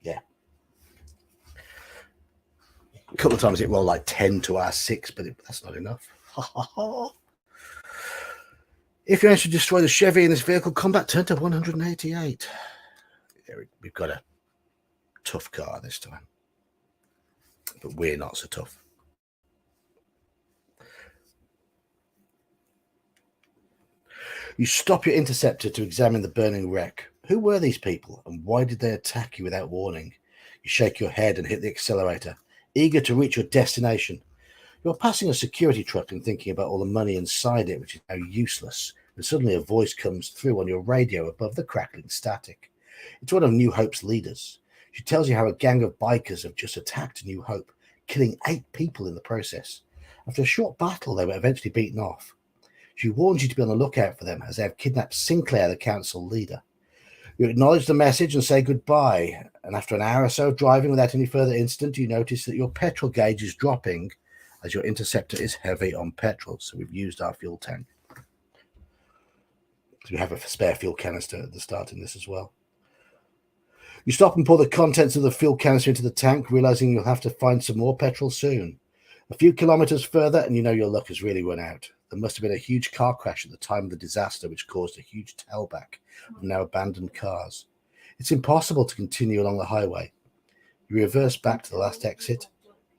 Yeah. A couple of times it rolled like 10 to our 6, but that's not enough. If you manage to destroy the Chevy in this vehicle, combat turn to 188. Yeah, we've got a tough car this time, but we're not so tough. You stop your interceptor to examine the burning wreck. Who were these people, and why did they attack you without warning? You shake your head and hit the accelerator, eager to reach your destination. You're passing a security truck and thinking about all the money inside it, which is now useless, when suddenly a voice comes through on your radio above the crackling static. It's one of New Hope's leaders. She tells you how a gang of bikers have just attacked New Hope, killing 8 people in the process. After a short battle, they were eventually beaten off. She warns you to be on the lookout for them, as they have kidnapped Sinclair, the council leader. You acknowledge the message and say goodbye, and after an hour or so driving without any further incident, you notice that your petrol gauge is dropping, as your interceptor is heavy on petrol, so we've used our fuel tank. So we have a spare fuel canister at the start in this as well. You stop and pour the contents of the fuel canister into the tank, realizing you'll have to find some more petrol soon. A few kilometers further, and you know your luck has really run out. There must have been a huge car crash at the time of the disaster, which caused a huge tailback of now abandoned cars. It's impossible to continue along the highway. You reverse back to the last exit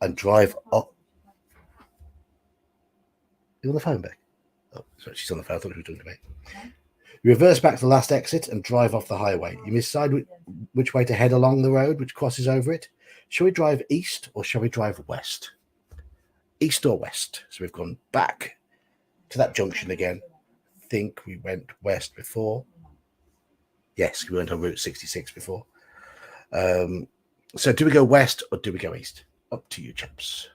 and drive up. You on the phone, Beck? Oh, sorry, she's on the phone. I thought she was talking to me. You reverse back to the last exit and drive off the highway. You decide which way to head along the road, which crosses over it. Shall we drive east or shall we drive west? East or west? So we've gone back to that junction again. I think we went west before. Yes, we went on Route 66 before. So do we go west or do we go east? Up to you, chaps.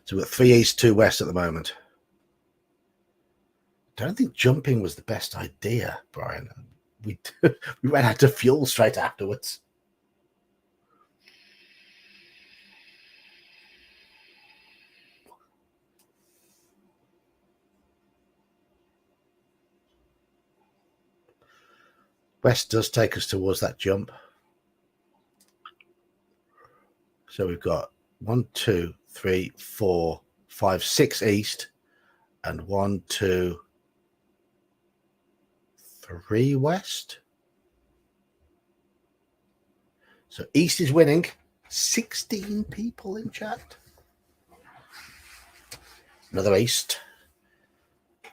So we've got 3 east, 2 west at the moment. I don't think jumping was the best idea, Brian. We ran out of fuel straight afterwards. West does take us towards that jump. So we've got 1, 2, 3, 4, 5, 6 east, and 1, 2, 3 west. So east is winning. 16 people in chat. Another east.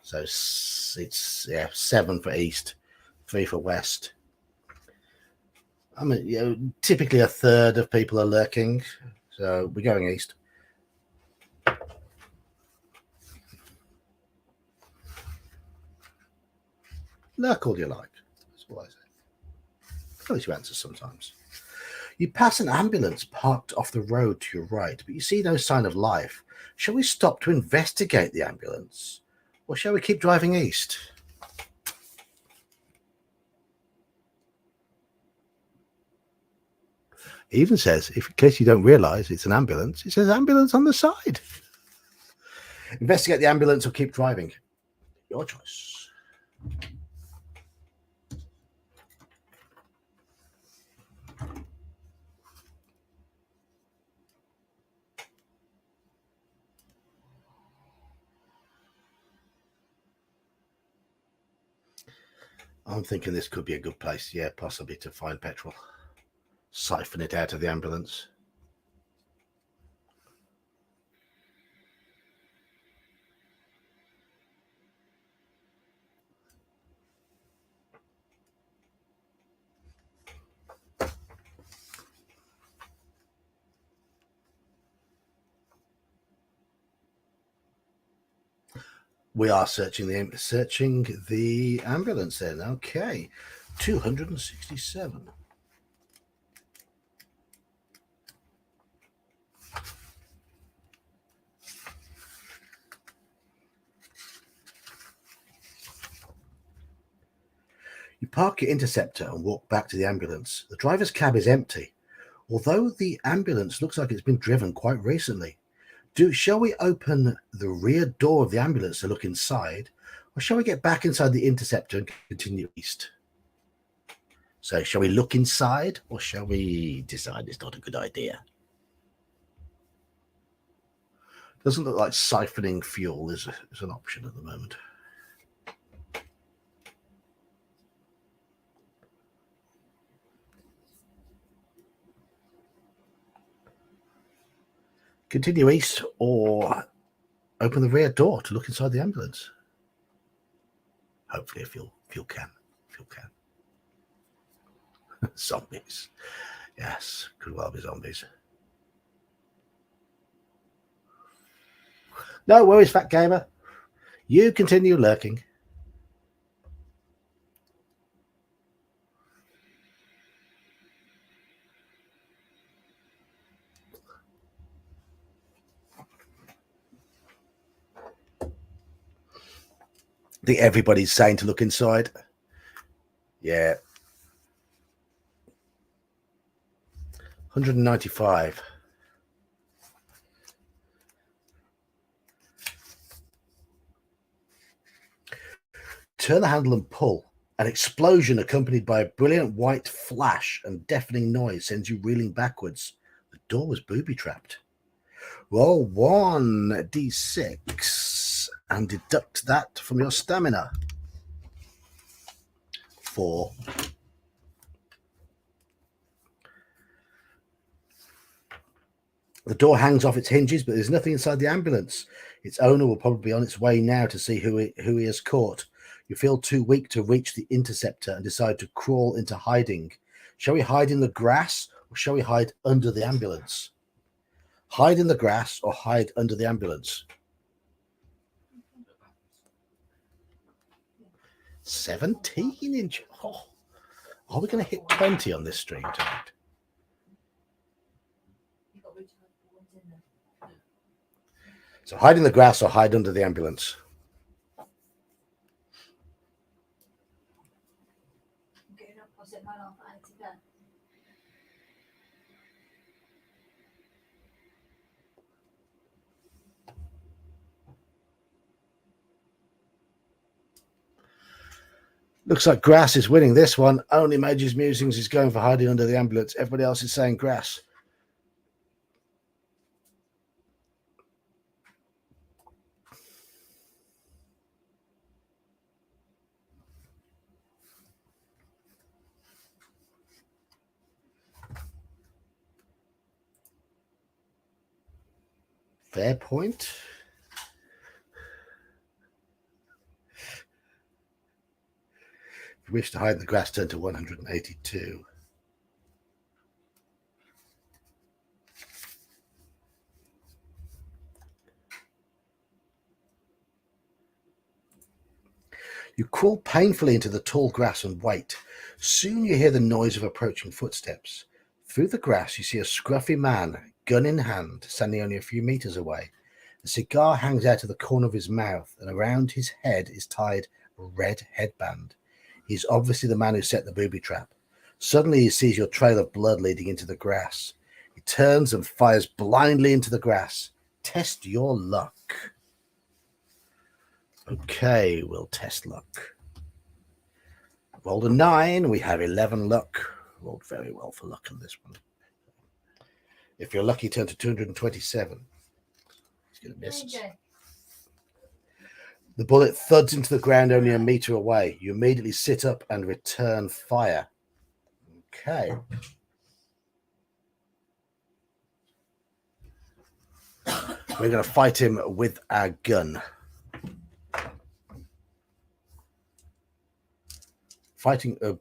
So it's 7 for east, 3 for west. I mean, typically a third of people are lurking, so we're going east. Lurk all you like. That's what I say. At least you answer sometimes. You pass an ambulance parked off the road to your right, but you see no sign of life. Shall we stop to investigate the ambulance, or shall we keep driving east? It even says, if in case you don't realize it's an ambulance, it says ambulance on the side. Investigate the ambulance or keep driving. Your choice. I'm thinking this could be a good place, yeah, possibly to find petrol. Siphon it out of the ambulance. We are searching the ambulance then. Okay. 267. You park your Interceptor and walk back to the ambulance. The driver's cab is empty, although the ambulance looks like it's been driven quite recently. Shall we open the rear door of the ambulance to look inside, or shall we get back inside the Interceptor and continue east? So shall we look inside, or shall we decide it's not a good idea? Doesn't look like siphoning fuel is an option at the moment. Continue east or open the rear door to look inside the ambulance. Hopefully a fuel can. Zombies. Yes, could well be zombies. No worries, Fat Gamer. You continue lurking. I think everybody's saying to look inside. Yeah. 195. Turn the handle and pull. An explosion accompanied by a brilliant white flash and deafening noise sends you reeling backwards. The door was booby-trapped. Roll 1d6 and deduct that from your stamina. 4. The door hangs off its hinges, but there's nothing inside the ambulance. Its owner will probably be on its way now to see who he has caught. You feel too weak to reach the Interceptor and decide to crawl into hiding. Shall we hide in the grass, or shall we hide under the ambulance? Hide in the grass or hide under the ambulance? 17 inch. Oh, are we going to hit 20 on this stream tonight? So hide in the grass or hide under the ambulance? Looks like grass is winning this one. Only Mage's Musings is going for hiding under the ambulance. Everybody else is saying grass. Fair point. If you wish to hide in the grass, turn to 182. You crawl painfully into the tall grass and wait. Soon you hear the noise of approaching footsteps. Through the grass, you see a scruffy man, gun in hand, standing only a few meters away. A cigar hangs out of the corner of his mouth, and around his head is tied a red headband. He's obviously the man who set the booby trap. Suddenly he sees your trail of blood leading into the grass. He turns and fires blindly into the grass. Test your luck. Okay, we'll test luck. Rolled a 9. We have 11 luck. Rolled very well for luck on this one. If you're lucky, turn to 227. He's going to miss. The bullet thuds into the ground only a meter away. You immediately sit up and return fire. Okay. We're going to fight him with our gun.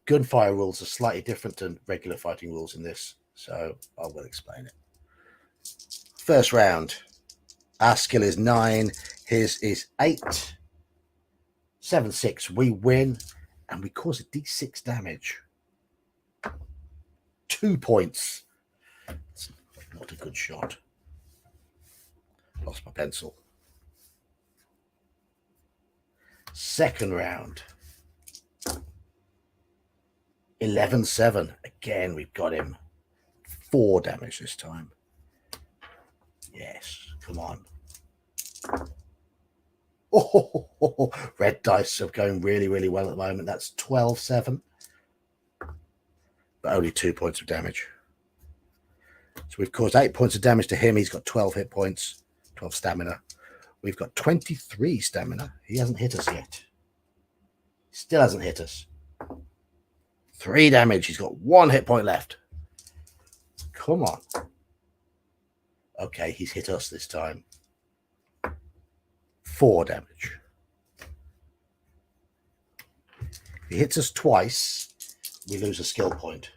Gunfire rules are slightly different than regular fighting rules in this, so I will explain it. First round. Our skill is 9. His is 8. 7-6. We win, and we cause a D6 damage. 2 points. It's not a good shot. Lost my pencil. Second round. 11-7. Again, we've got him. 4 damage this time. Yes, come on. Oh, red dice are going really, really well at the moment. That's 12-7. But only 2 points of damage. So we've caused 8 points of damage to him. He's got 12 hit points, 12 stamina. We've got 23 stamina. He hasn't hit us yet. Still hasn't hit us. 3 damage. He's got 1 hit point left. Come on. Okay, he's hit us this time. 4 damage. If he hits us twice, we lose a skill point.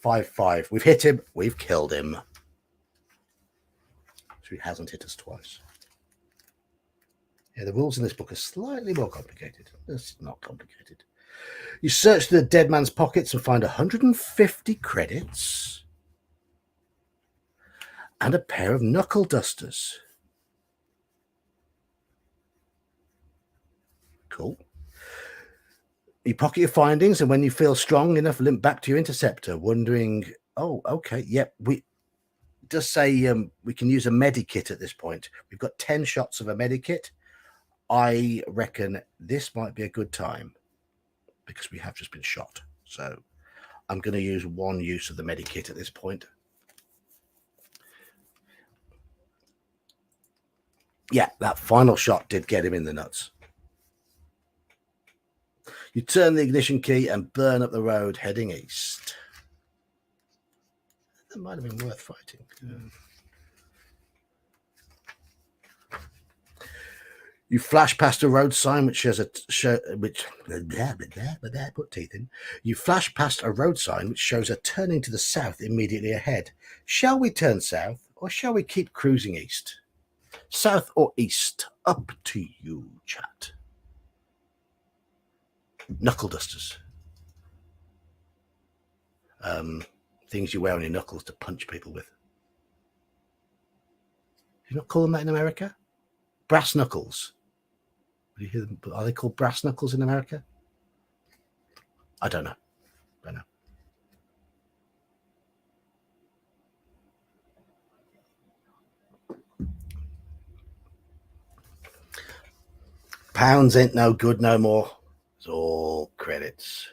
5-5. We've hit him. We've killed him. So he hasn't hit us twice. Yeah, the rules in this book are slightly more complicated. It's not complicated. You search the dead man's pockets and find 150 credits and a pair of knuckle dusters. Cool. You pocket your findings, and when you feel strong enough, limp back to your interceptor, wondering, oh, okay, yep, we just say we can use a medikit at this point. We've got 10 shots of a medikit. I reckon this might be a good time because we have just been shot. So I'm going to use 1 use of the medikit at this point. Yeah, that final shot did get him in the nuts. You turn the ignition key and burn up the road heading east. That might have been worth fighting. You flash past a road sign which shows put teeth in. You flash past a road sign which shows a turning to the south immediately ahead. Shall we turn south or shall we keep cruising east? South or east? Up to you, chat. Knuckle dusters. Things you wear on your knuckles to punch people with. Do you not call them that in America? Brass knuckles. Do you hear them? Are they called brass knuckles in America? I don't know. Pounds ain't no good no more. It's all credits.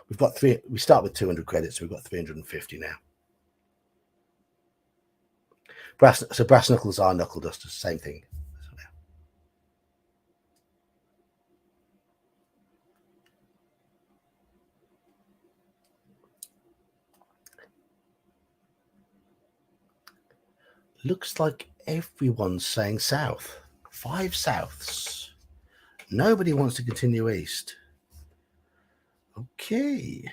We've got 3. We start with 200 credits, so we've got 350 now. Brass knuckles are knuckle dusters, same thing. Looks like everyone's saying south. 5 souths. Nobody wants to continue east. Okay.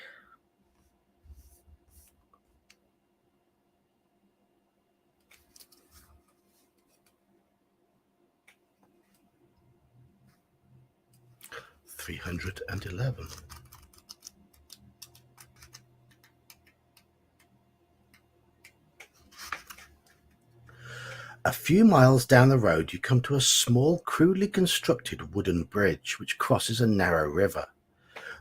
$311. A few miles down the road, you come to a small, crudely constructed wooden bridge which crosses a narrow river.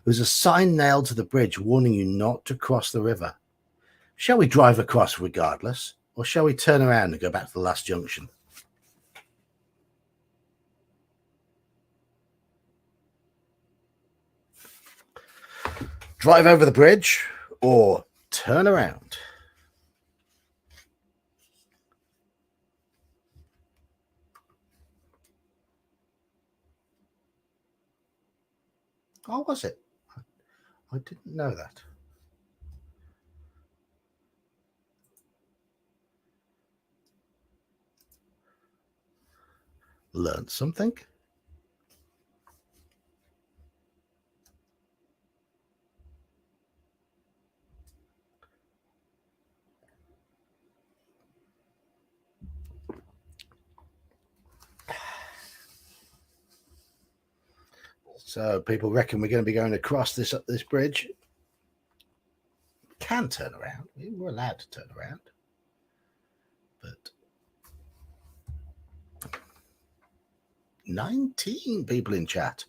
There's a sign nailed to the bridge warning you not to cross the river. Shall we drive across regardless, or shall we turn around and go back to the last junction? Drive over the bridge or turn around? Oh, was it? I didn't know that. Learned something. So people reckon we're going to be going across this bridge. Can turn around. We're allowed to turn around. But 19 people in chat.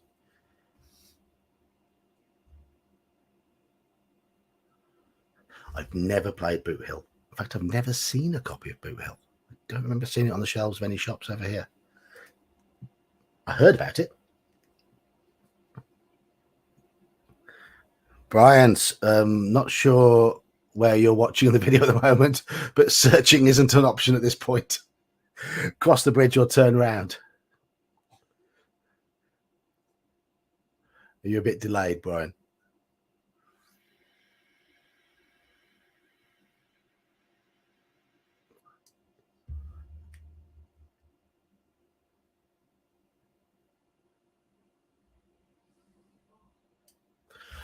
I've never played Boot Hill. In fact, I've never seen a copy of Boot Hill. I don't remember seeing it on the shelves of any shops over here. I heard about it. Brian's not sure where you're watching the video at the moment, but searching isn't an option at this point. Cross the bridge or turn around. Are you a bit delayed, Brian?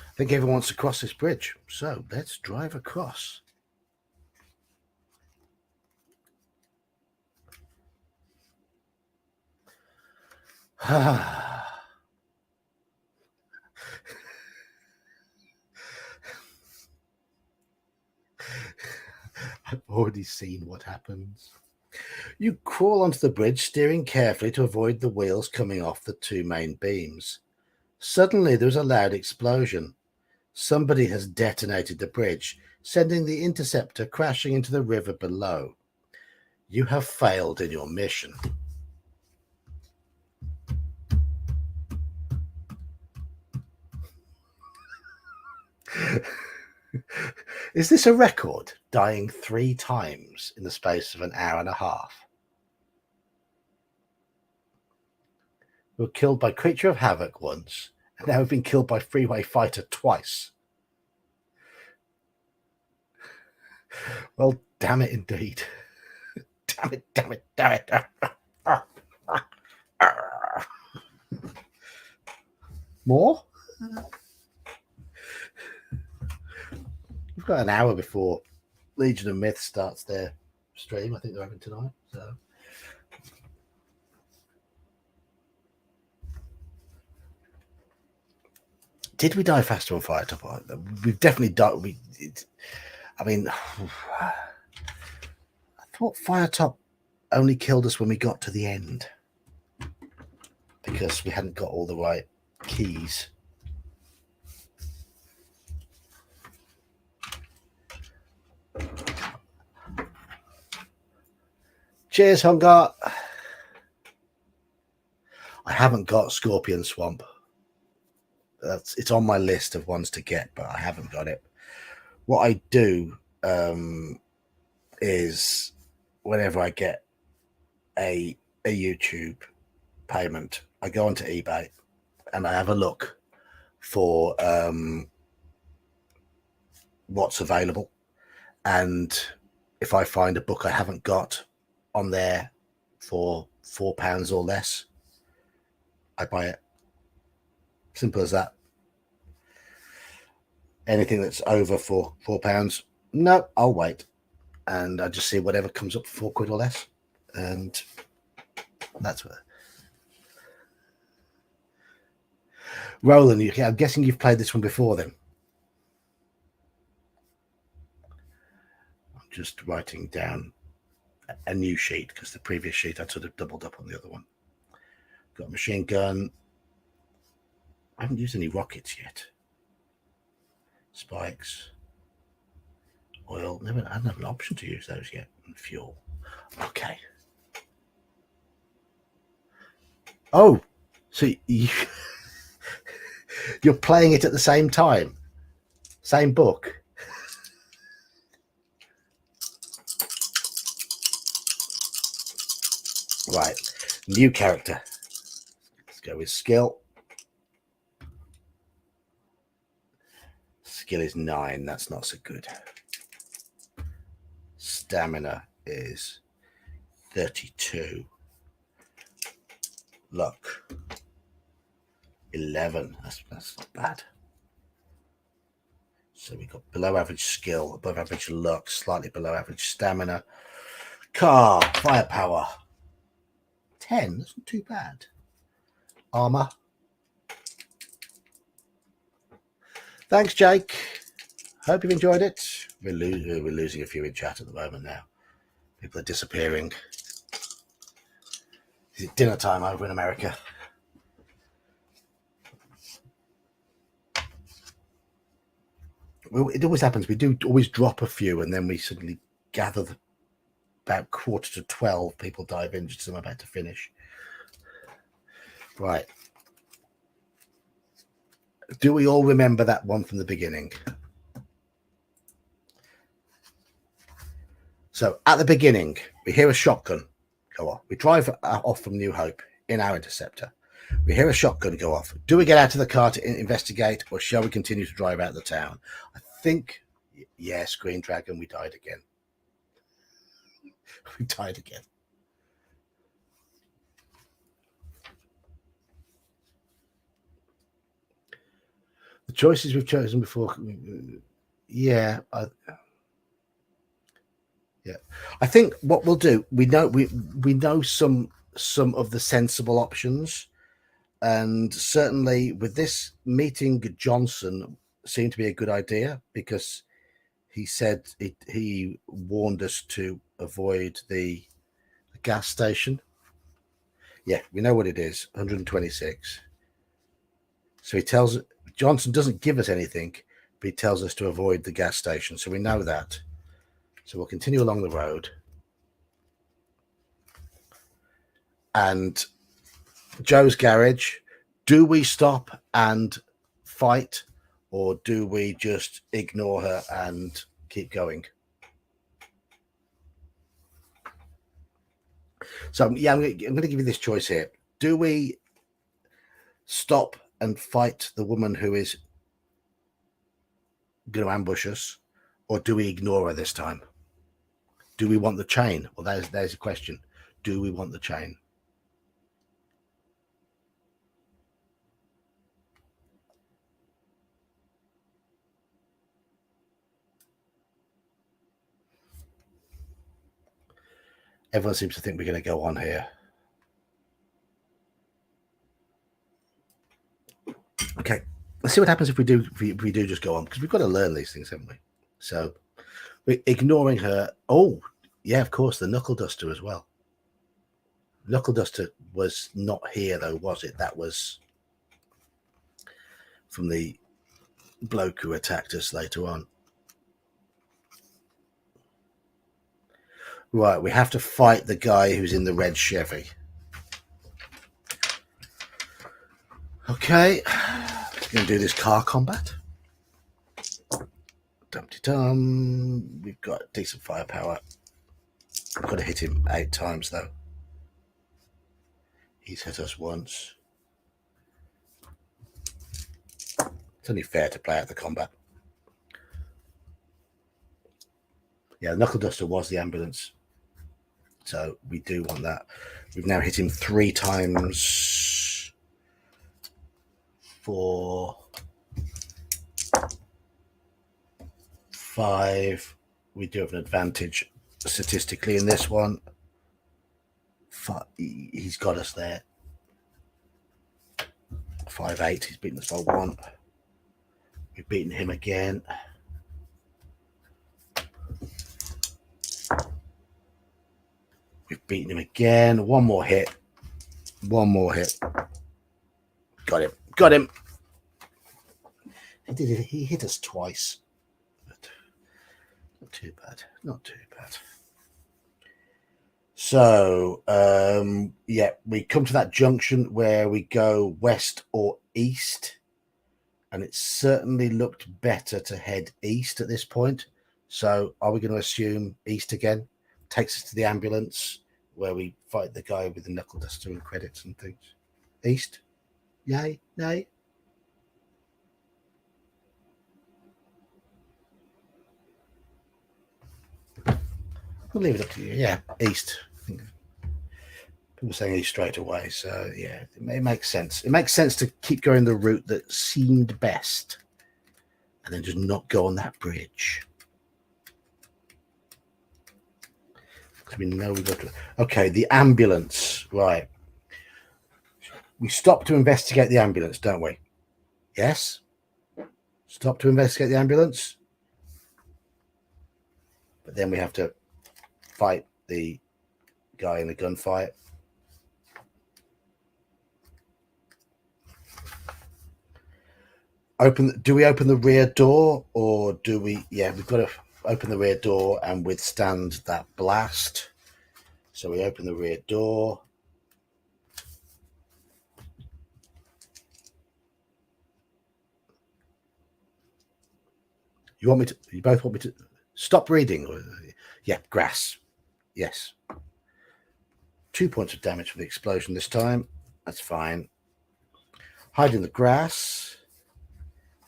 I think everyone wants to cross this bridge, so let's drive across. I've already seen what happens. You crawl onto the bridge, steering carefully to avoid the wheels coming off the two main beams. Suddenly, there was a loud explosion. Somebody has detonated the bridge, sending the interceptor crashing into the river below. You have failed in your mission. Is this a record? Dying 3 times in the space of an hour and a half. We were killed by Creature of Havoc once, and now we've been killed by Freeway Fighter twice. Well, damn it indeed. Damn it, damn it, damn it. More? We've got an hour before Legion of Myth starts their stream. I think they're having tonight. So did we die faster on Firetop? We've definitely died. I mean, I thought Firetop only killed us when we got to the end because we hadn't got all the right keys. Cheers, Hunger. I haven't got Scorpion Swamp. It's on my list of ones to get, but I haven't got it. What I do is whenever I get a YouTube payment, I go onto eBay and I have a look for what's available. And if I find a book I haven't got on there for £4 or less, I buy it. Simple as that. Anything that's over for £4, no, I'll wait. And I just see whatever comes up for £4 or less. And that's what. Roland, I'm guessing you've played this one before then. I'm just writing down a new sheet because the previous sheet I sort of doubled up on the other one. Got a machine gun. I haven't used any rockets yet. Spikes. Oil. I don't have an option to use those yet. And fuel. Okay. Oh, so you're playing it at the same time? Same book? Right. New character. Let's go with skill. Skill is 9. That's not so good. Stamina is 32. Luck 11. That's not bad. So we've got below average skill, above average luck, slightly below average stamina. Car, firepower 10. That's not too bad. Armor Thanks, Jake. Hope you've enjoyed it. We're losing a few in chat at the moment now. People are disappearing. Is it dinner time over in America? Well, it always happens. We do always drop a few, and then we suddenly gather about 11:45. People dive in just as I'm about to finish. Right. Do we all remember that one from the beginning? So at the beginning, we hear a shotgun go off. We drive off from New Hope in our Interceptor. We hear a shotgun go off. Do we get out of the car to investigate, or shall we continue to drive out of the town? I think, yes, Green Dragon, we died again. We died again. The choices we've chosen before, yeah. Yeah, I think what we'll do, we know some of the sensible options, and certainly with this meeting, Johnson seemed to be a good idea because he said he warned us to avoid the gas station. Yeah, we know what it is, 126. So he tells Johnson doesn't give us anything, but he tells us to avoid the gas station. So we know that. So we'll continue along the road. And Joe's garage, do we stop and fight, or do we just ignore her and keep going? So, yeah, I'm going to give you this choice here. Do we stop and fight the woman who is going to ambush us, or do we ignore her this time? Do we want the chain? Well, there's a question. Do we want the chain? Everyone seems to think we're going to go on here. Okay, let's see what happens if we do just go on, because we've got to learn these things, haven't we? So we're ignoring her. Oh, yeah, of course, the knuckle duster as well. Knuckle duster was not here, though, was it? That was from the bloke who attacked us later on. Right, we have to fight the guy who's in the red Chevy. Okay, we're going to do this car combat. Dum-de-dum. We've got decent firepower. We've got to hit him 8 times, though. He's hit us once. It's only fair to play out the combat. Yeah, Knuckle Duster was the ambulance. So we do want that. We've now hit him 3 times for 5. We do have an advantage statistically in this one. He's got us there. 5-8. He's beaten us by 1. We've beaten him again. We've beaten him again. 1 more hit. 1 more hit. Got him. Got him. He did it. He hit us twice. But not too bad. Not too bad. So, yeah, we come to that junction where we go west or east. And it certainly looked better to head east at this point. So are we going to assume east again? Takes us to the ambulance where we fight the guy with the knuckle duster and credits and things. East? Yay? Nay? We'll leave it up to you. Yeah, east. I think people are saying east straight away. So, yeah, it makes sense. It makes sense to keep going the route that seemed best and then just not go on that bridge. We know we've got to. Okay, the ambulance. Right. We stop to investigate the ambulance, don't we? Yes. Stop to investigate the ambulance. But then we have to fight the guy in the gunfight. Do we open the rear door, or do we? Yeah, we've got to open the rear door and withstand that blast. So we open the rear door. You both want me to stop reading? Yeah, grass. Yes. 2 points of damage from the explosion this time. That's fine. Hide in the grass.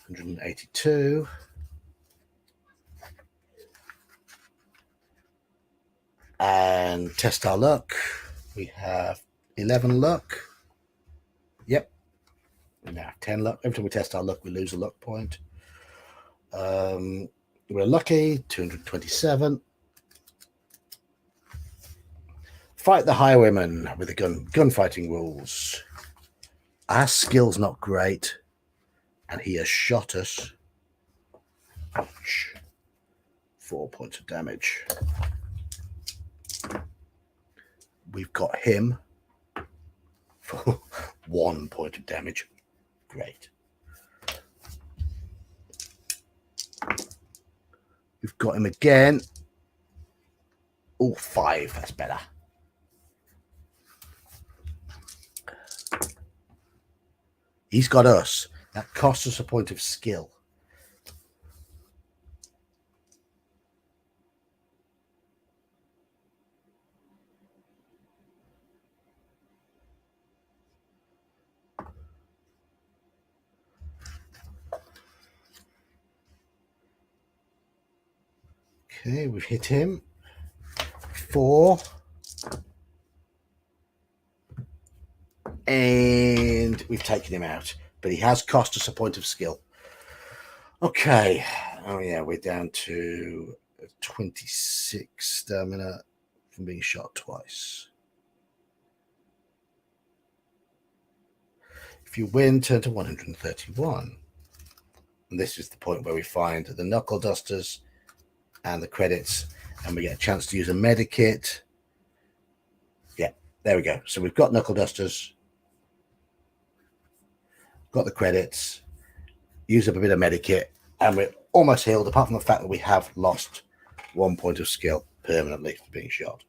182. And test our luck. We have 11 luck. Yep. We now have 10 luck. Every time we test our luck, we lose a luck point. We're lucky. 227. Fight the highwayman with the gunfighting rules. Our skill's not great, and he has shot us. Ouch. 4 points of damage. We've got him for 1 point of damage. Great. We've got him again. Oh, 5. That's better. He's got us. That costs us a point of skill. Okay, we've hit him. 4. And we've taken him out. But he has cost us a point of skill. Okay. Oh, yeah, we're down to 26 stamina from being shot twice. If you win, turn to 131. And this is the point where we find the knuckle dusters and the credits, and we get a chance to use a medikit. Yeah, there we go. So we've got knuckle dusters, got the credits, use up a bit of medikit, and we're almost healed, apart from the fact that we have lost 1 point of skill permanently for being shot.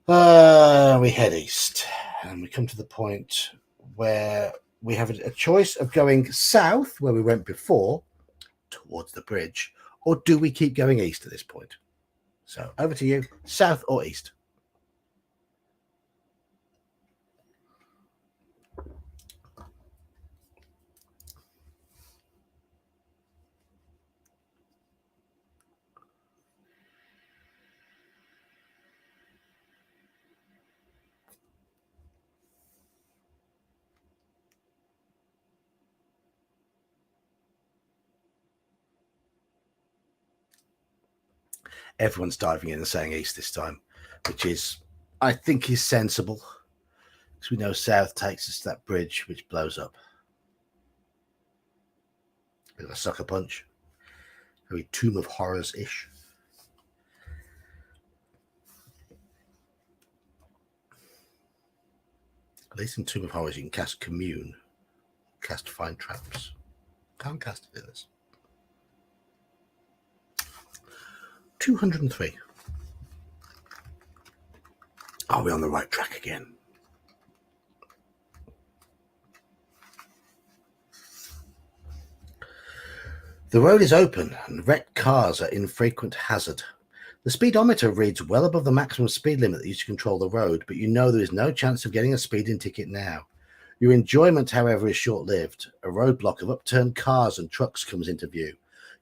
We head east, and we come to the point where we have a choice of going south, where we went before, towards the bridge, or do we keep going east at this point? So over to you, south or east? Everyone's diving in and saying east this time, which is, I think, is sensible, because we know south takes us to that bridge, which blows up. Bit of a sucker punch. Very Tomb of Horrors-ish. At least in Tomb of Horrors, you can cast Commune, cast Find Traps. Can't cast it in this. 203. Are we on the right track again? The road is open and wrecked cars are infrequent hazard. The speedometer reads well above the maximum speed limit that used to control the road, but you know there is no chance of getting a speeding ticket now. Your enjoyment, however, is short-lived. A roadblock of upturned cars and trucks comes into view.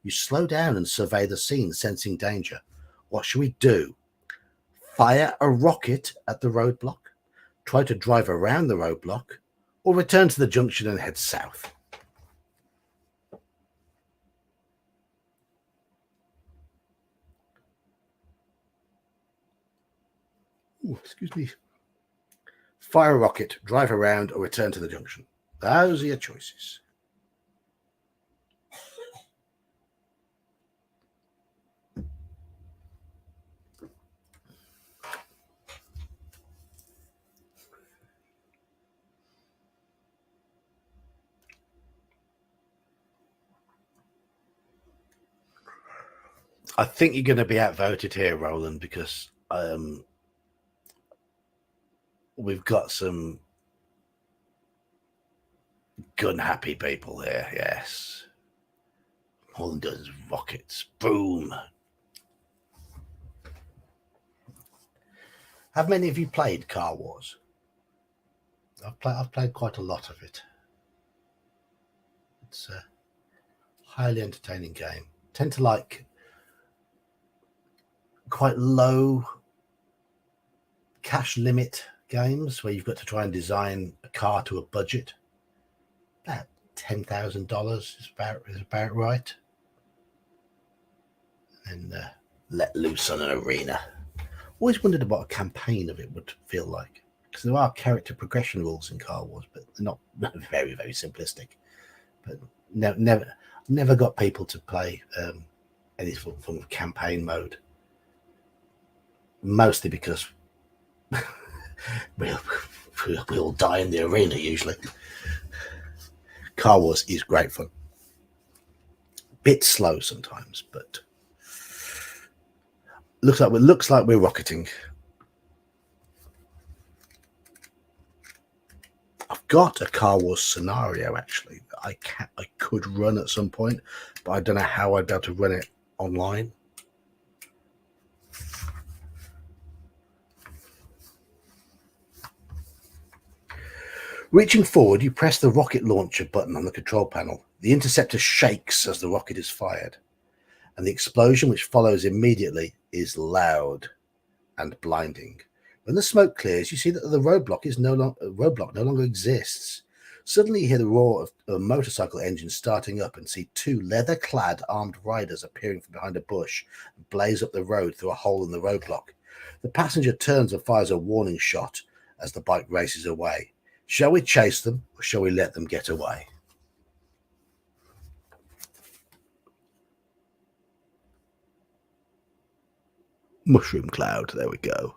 You slow down and survey the scene, sensing danger. What should we do? Fire a rocket at the roadblock? Try to drive around the roadblock? Or return to the junction and head south? Ooh, excuse me. Fire a rocket, drive around, or return to the junction. Those are your choices. I think you're going to be outvoted here, Roland, because we've got some gun-happy people here. Yes. All them guns, rockets, boom. Have many of you played Car Wars? I've played quite a lot of it. It's a highly entertaining game. Tend to like quite low cash limit games where you've got to try and design a car to a budget. About $10,000 is about right. And let loose on an arena. Always wondered what a campaign of it would feel like, because there are character progression rules in Car Wars, but they're not very, very simplistic. But never got people to play any form of campaign mode, mostly because we all die in the arena usually. Car Wars is great fun. Bit slow sometimes, but looks like we're rocketing. I've got a Car Wars scenario actually that I could run at some point, but I don't know how I'd be able to run it online. Reaching forward, you press the rocket launcher button on the control panel. The interceptor shakes as the rocket is fired, and the explosion which follows immediately is loud and blinding. When the smoke clears, you see that the roadblock no longer exists. Suddenly you hear the roar of a motorcycle engine starting up and see two leather-clad armed riders appearing from behind a bush and blaze up the road through a hole in the roadblock. The passenger turns and fires a warning shot as the bike races away. Shall we chase them or shall we let them get away? Mushroom cloud, there we go.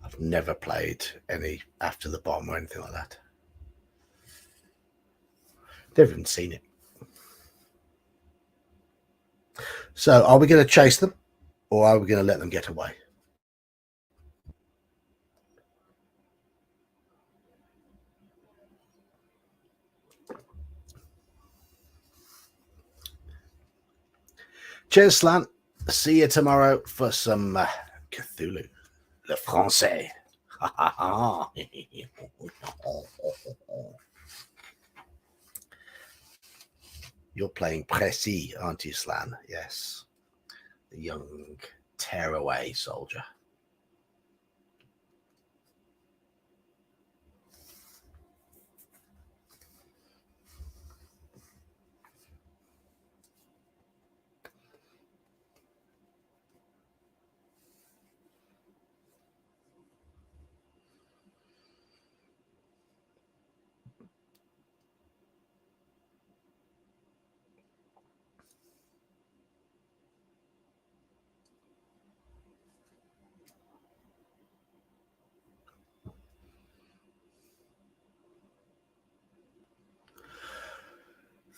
I've never played any After the Bomb or anything like that. Never even seen it. So are we going to chase them or are we going to let them get away? Cheers, Slant. See you tomorrow for some Cthulhu. Le Français. You're playing Précis, aren't you, Slan? Yes. The young tearaway soldier.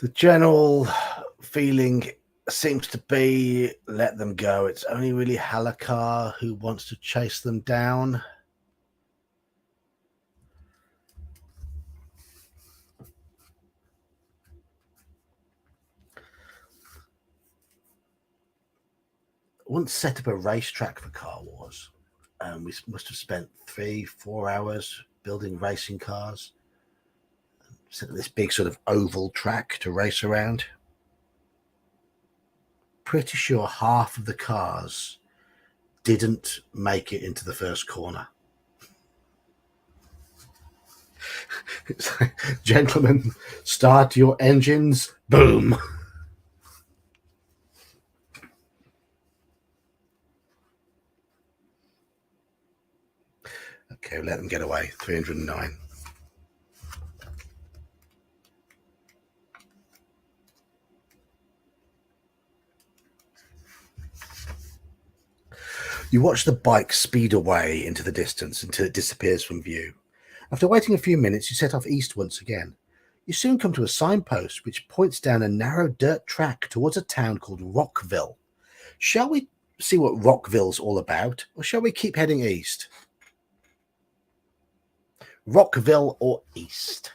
The general feeling seems to be let them go. It's only really Halakar who wants to chase them down. Once set up a racetrack for Car Wars. We must have spent 3-4 hours building racing cars. Set up this big sort of oval track to race around. Pretty sure half of the cars didn't make it into the first corner. It's like, gentlemen, start your engines. Boom. Okay, let them get away. 309. You watch the bike speed away into the distance until it disappears from view. After waiting a few minutes, you set off east once again. You soon come to a signpost which points down a narrow dirt track towards a town called Rockville. Shall we see what Rockville's all about, or shall we keep heading east? Rockville or east?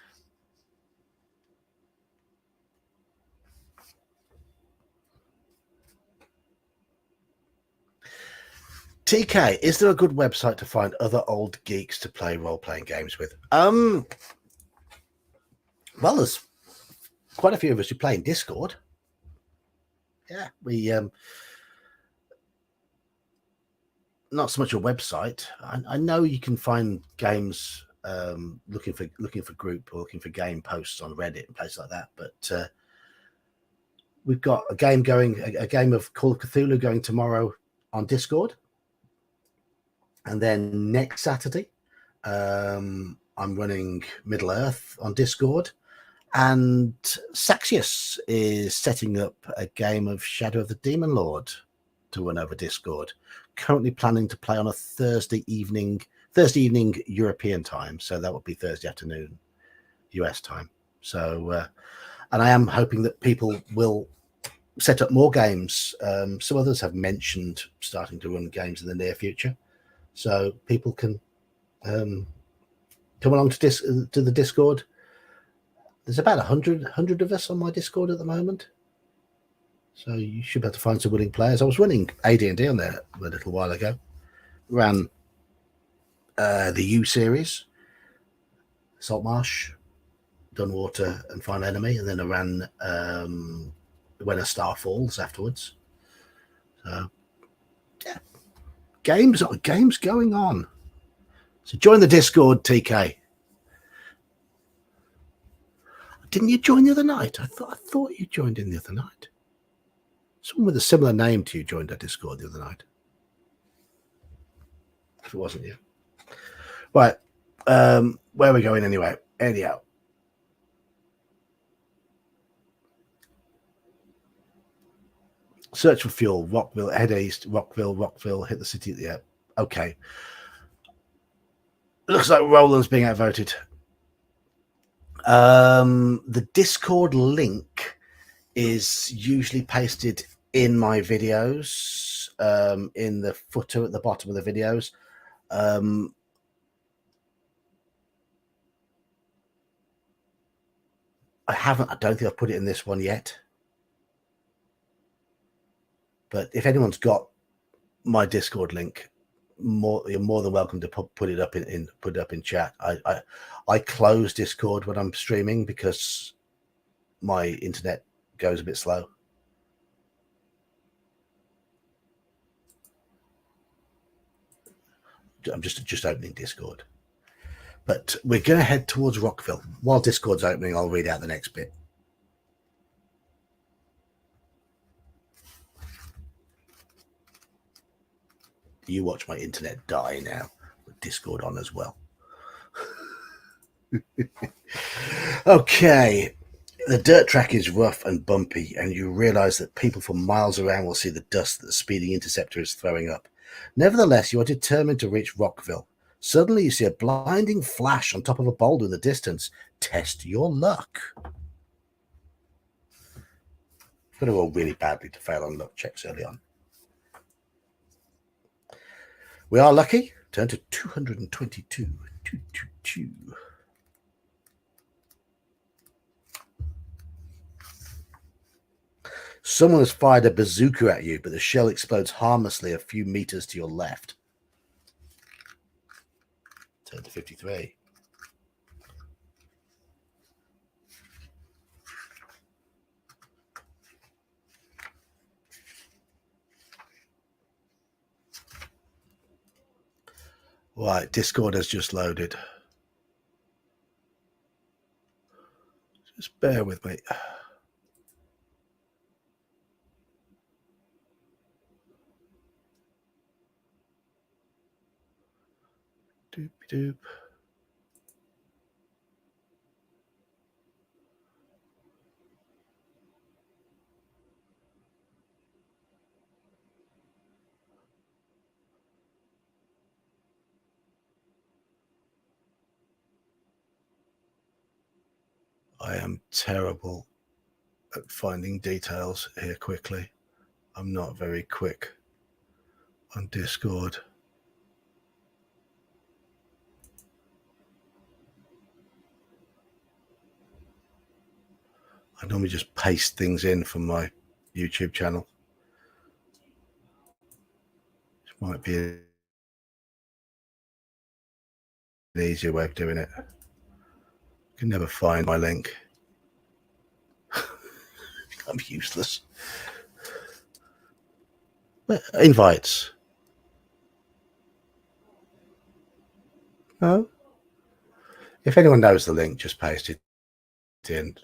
TK, is there a good website to find other old geeks to play role-playing games with? Well, there's quite a few of us who play in Discord. Yeah, we not so much a website. I know you can find games looking for group or looking for game posts on Reddit and places like that, but we've got a game going, a game of Call of Cthulhu going tomorrow on Discord. And then next Saturday, I'm running Middle Earth on Discord. And Saxius is setting up a game of Shadow of the Demon Lord to run over Discord. Currently planning to play on a Thursday evening European time. So that would be Thursday afternoon, US time. So, and I am hoping that people will set up more games. Some others have mentioned starting to run games in the near future. So people can come along to the Discord. There's about 100 of us on my Discord at the moment. So you should be able to find some willing players. I was running AD&D on there a little while ago. Ran the U series, Saltmarsh, Dunwater, and Final Enemy, and then I ran When a Star Falls afterwards. So yeah, games going on. So join the Discord, TK. Didn't you join the other night? I thought you joined in the other night. Someone with a similar name to you joined our Discord the other night. If it wasn't you. Right. Where are we going anyway? Anyhow. Search for fuel. Rockville, head east. Rockville, hit the city. Yeah. Okay. Looks like Roland's being outvoted. The Discord link is usually pasted in my videos, in the footer at the bottom of the videos. I don't think I've put it in this one yet. But if anyone's got my Discord link, you're more than welcome to put it up in chat. I close Discord when I'm streaming because my internet goes a bit slow. I'm just opening Discord. But we're going to head towards Rockville. While Discord's opening, I'll read out the next bit. You watch my internet die now with Discord on as well. Okay. The dirt track is rough and bumpy, and you realize that people from miles around will see the dust that the speeding interceptor is throwing up. Nevertheless, you are determined to reach Rockville. Suddenly, you see a blinding flash on top of a boulder in the distance. Test your luck. It's going to roll really badly to fail on luck checks early on. We are lucky. Turn to 222. 222. Someone has fired a bazooka at you, but the shell explodes harmlessly a few meters to your left. Turn to 53. Right, Discord has just loaded. Just bear with me. Doop doop. I am terrible at finding details here quickly. I'm not very quick on Discord. I normally just paste things in from my YouTube channel. Which might be an easier way of doing it. I can never find my link. I'm useless. Invites. No. If anyone knows the link, just paste it in.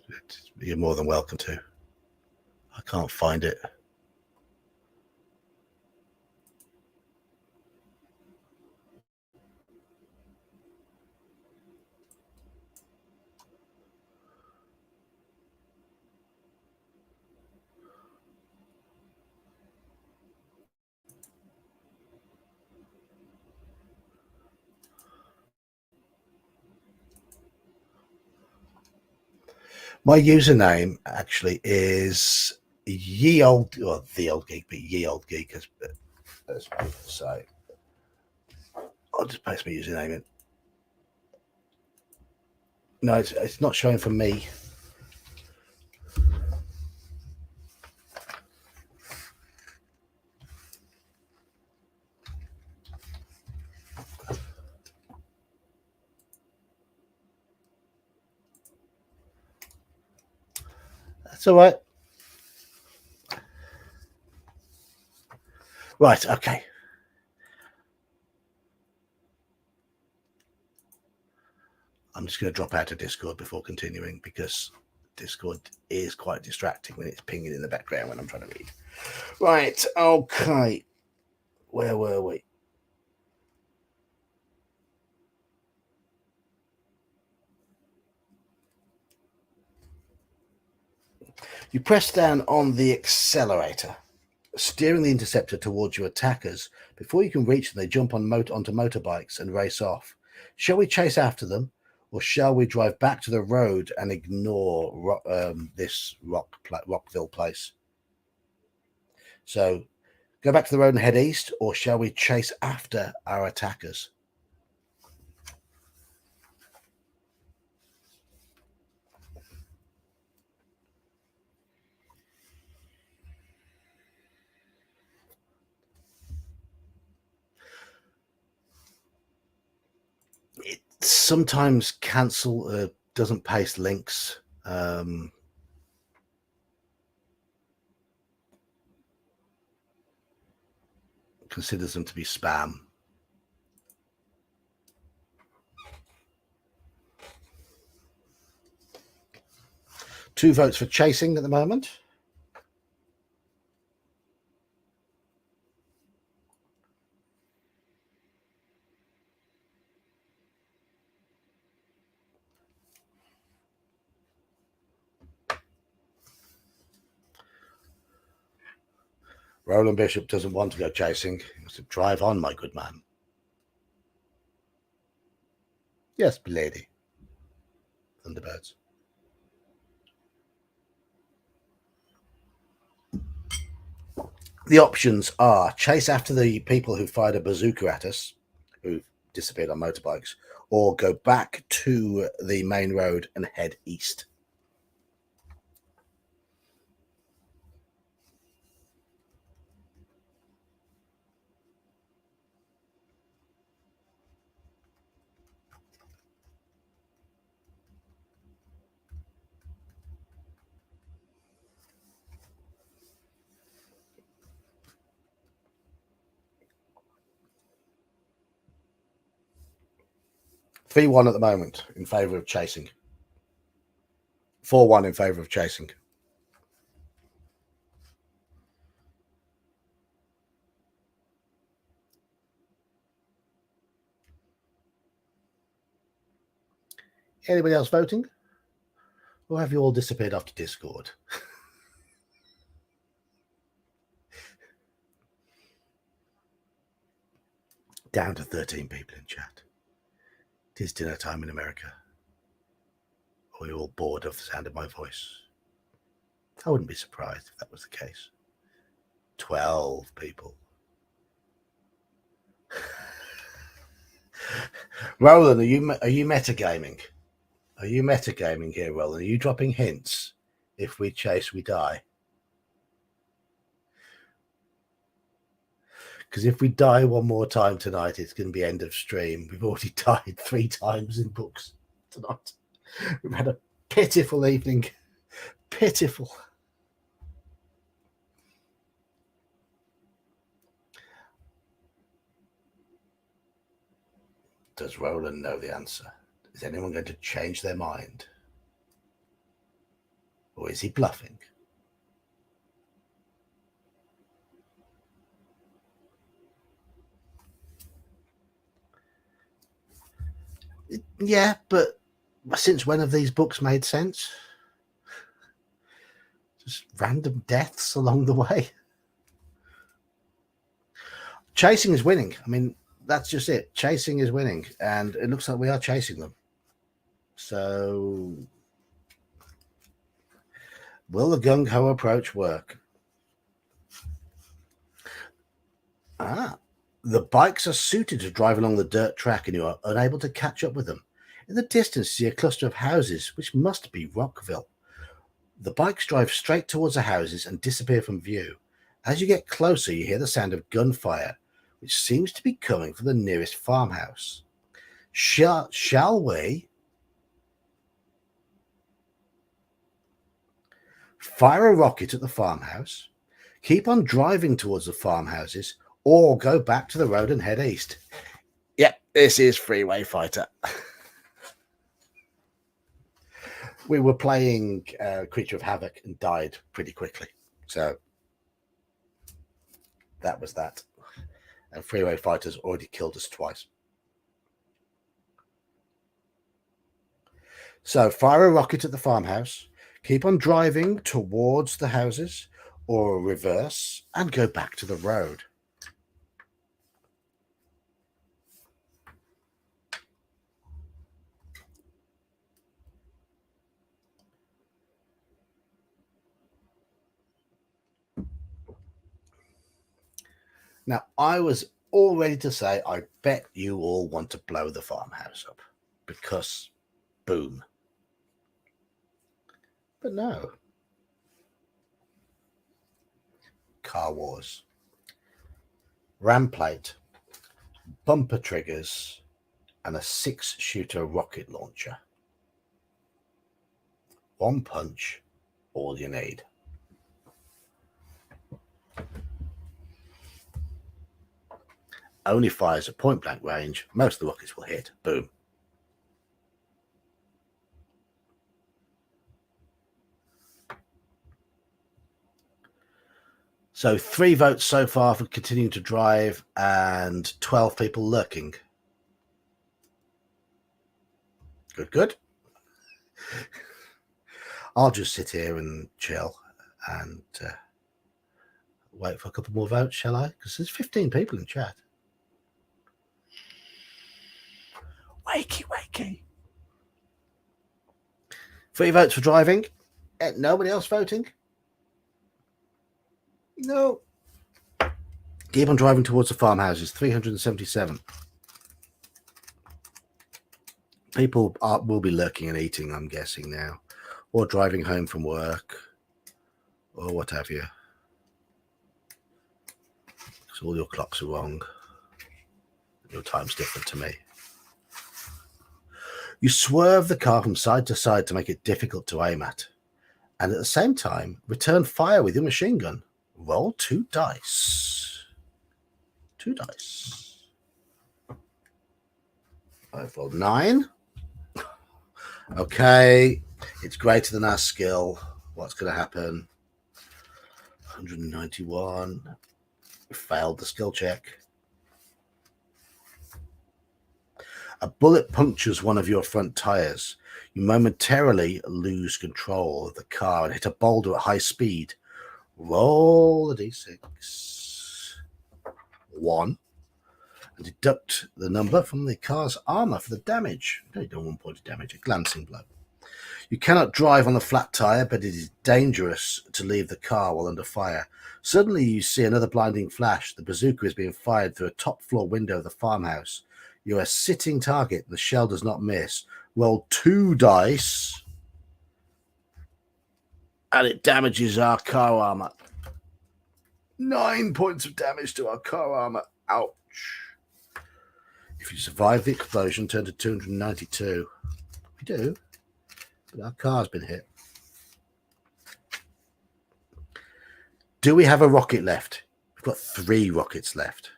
You're more than welcome to. I can't find it. My username actually is ye old, well, the old geek, but ye old geek, as people say. I'll just paste my username in. No, it's not showing for me. That's all right. Right, okay. I'm just going to drop out of Discord before continuing because Discord is quite distracting when it's pinging in the background when I'm trying to read. Right, okay. Where were we? You press down on the accelerator, steering the interceptor towards your attackers. Before you can reach them, they jump on onto motorbikes and race off. Shall we chase after them, or shall we drive back to the road and ignore this Rockville place? So go back to the road and head east, or shall we chase after our attackers? It sometimes cancel doesn't paste links. Considers them to be spam. 2 votes for chasing at the moment. Roland Bishop doesn't want to go chasing. He wants to drive on, my good man. Yes, lady. Thunderbirds. The options are chase after the people who fired a bazooka at us, who've disappeared on motorbikes, or go back to the main road and head east. Three one at the moment in favour of chasing. 4-1 in favour of chasing. Anybody else voting? Or have you all disappeared off to Discord? Down to 13 people in chat. It is dinner time in America. Or you're all bored of the sound of my voice? I wouldn't be surprised if that was the case. 12 people. Roland, are you metagaming? Are you metagaming here, Roland? Are you dropping hints? If we chase, we die. Because if we die one more time tonight, it's going to be end of stream. We've already died 3 times in books tonight. We've had a pitiful evening. Pitiful. Does Roland know the answer? Is anyone going to change their mind? Or is he bluffing? Yeah, but since when have these books made sense? Just random deaths along the way. Chasing is winning. I mean, that's just it. Chasing is winning. And it looks like we are chasing them. So will the gung-ho approach work? The bikes are suited to drive along the dirt track and you are unable to catch up with them. In the distance, you see a cluster of houses, which must be Rockville. The bikes drive straight towards the houses and disappear from view. As you get closer, you hear the sound of gunfire, which seems to be coming from the nearest farmhouse. Shall we fire a rocket at the farmhouse, keep on driving towards the farmhouses, or go back to the road and head east? Yep, this is Freeway Fighter. We were playing Creature of Havoc and died pretty quickly. So that was that. And Freeway Fighter's already killed us twice. So fire a rocket at the farmhouse, keep on driving towards the houses, or reverse and go back to the road. Now, I was all ready to say, I bet you all want to blow the farmhouse up because boom. But no. Car Wars. Ram plate, bumper triggers, and a 6-shooter rocket launcher. One punch, all you need. Only fires at point blank range. Most of the rockets will hit. Boom. So 3 votes so far for continuing to drive and 12 people lurking. Good. I'll just sit here and chill and wait for a couple more votes, shall I? Because there's 15 people in chat. Wakey. 3 votes for driving. Nobody else voting? No. Keep on driving towards the farmhouses. 377. People will be lurking and eating, I'm guessing now. Or driving home from work. Or what have you. So all your clocks are wrong. Your time's different to me. You swerve the car from side to side to make it difficult to aim at. And at the same time, return fire with your machine gun. Roll 2 dice. 2 dice. I've rolled 9. Okay. It's greater than our skill. What's going to happen? 191. Failed the skill check. A bullet punctures one of your front tires. You momentarily lose control of the car and hit a boulder at high speed. Roll a d6. 1. And deduct the number from the car's armor for the damage. Only done 1 point of damage, a glancing blow. You cannot drive on a flat tire, but it is dangerous to leave the car while under fire. Suddenly, you see another blinding flash. The bazooka is being fired through a top floor window of the farmhouse. You are a sitting target. The shell does not miss. Roll 2 dice, and it damages our car armor. 9 points of damage to our car armor. Ouch. If you survive the explosion, turn to 292. We do, but our car's been hit. Do we have a rocket left? We've got 3 rockets left.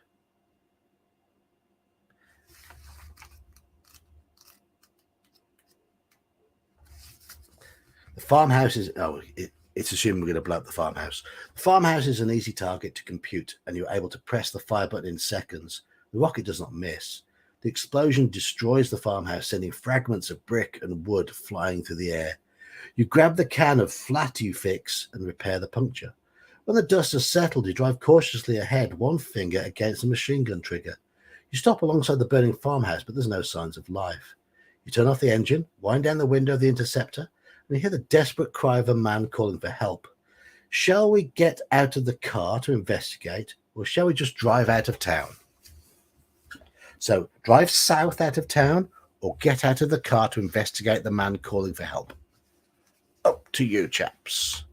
The farmhouse is... it's assuming we're going to blow up the farmhouse. The farmhouse is an easy target to compute, and you're able to press the fire button in seconds. The rocket does not miss. The explosion destroys the farmhouse, sending fragments of brick and wood flying through the air. You grab the can of flat you fix and repair the puncture. When the dust has settled, you drive cautiously ahead, one finger against the machine gun trigger. You stop alongside the burning farmhouse, but there's no signs of life. You turn off the engine, wind down the window of the interceptor, and you hear the desperate cry of a man calling for help. Shall we get out of the car to investigate, or shall we just drive out of town? So, drive south out of town, or get out of the car to investigate the man calling for help. Up to you, chaps.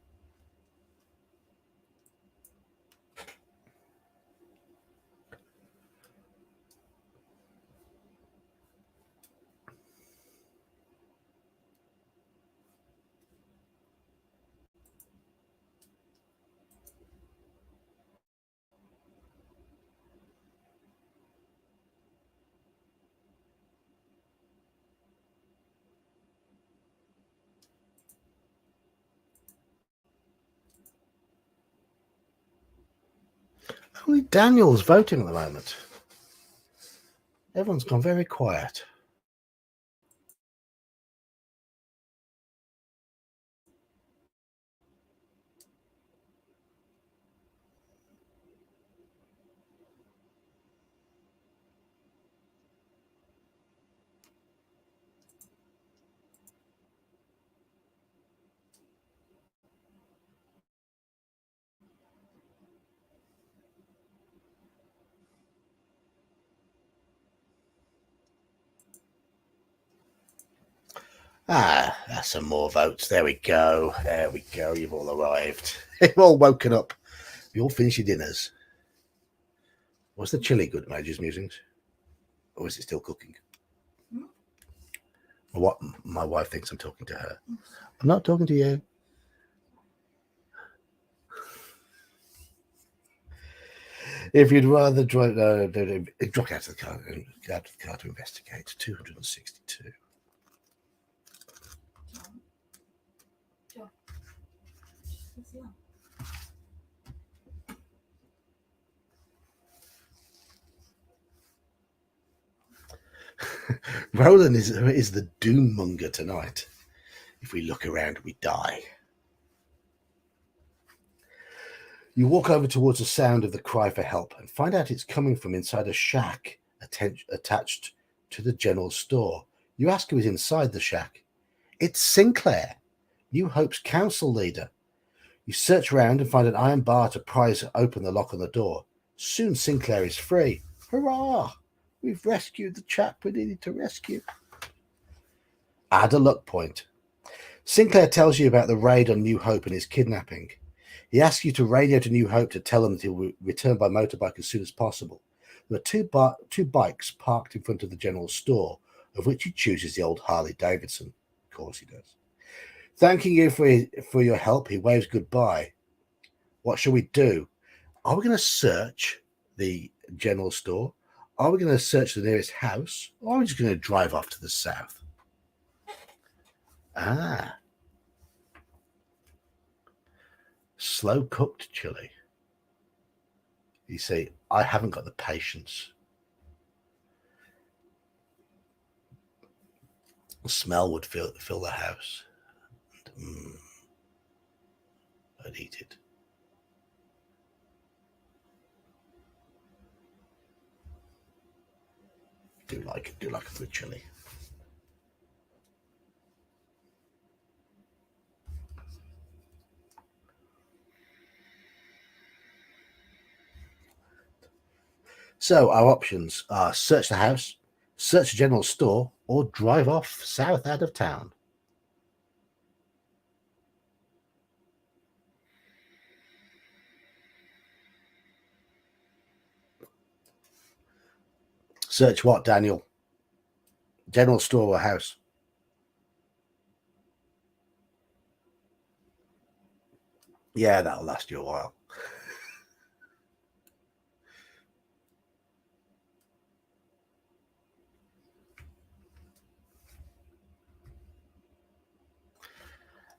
Only Daniel's voting at the moment. Everyone's gone very quiet. That's some more votes. There we go. There we go. You've all arrived. You've all woken up. You all finished your dinners. Was the chili good, Major's Musings? Or is it still cooking? What my wife thinks I'm talking to her. I'm not talking to you. If you'd rather drop out of the car to investigate. 262. Roland is the doom monger tonight. If we look around, we die. You walk over towards the sound of the cry for help and find out it's coming from inside a shack attached to the general store. You ask who is inside the shack. It's Sinclair, New Hope's council leader. You search around and find an iron bar to prise open the lock on the door. Soon Sinclair is free. Hurrah! We've rescued the chap we needed to rescue. Add a luck point. Sinclair tells you about the raid on New Hope and his kidnapping. He asks you to radio to New Hope to tell them that he'll return by motorbike as soon as possible. There are two bikes parked in front of the general store, of which he chooses the old Harley Davidson. Of course he does. Thanking you for your help, he waves goodbye. What shall we do? Are we going to search the general store? Are we going to search the nearest house? Or are we just going to drive off to the south? Slow cooked chili. You see, I haven't got the patience. The smell would fill the house. I'd eat it. Do like a good chili. So our options are search the house, search a general store, or drive off south out of town. Search what, Daniel? General store or house? Yeah, that'll last you a while.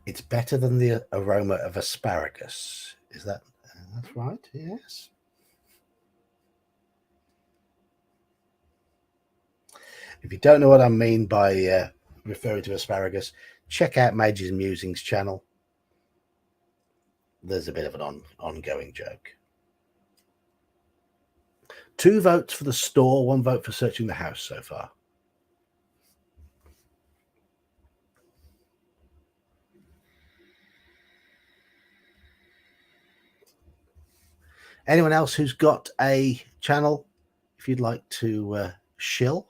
It's better than the aroma of asparagus. Is that that's right? Yes. If you don't know what I mean by referring to asparagus, check out Mage's Musings channel. There's a bit of an ongoing joke. 2 votes for the store, 1 vote for searching the house so far. Anyone else who's got a channel, if you'd like to shill,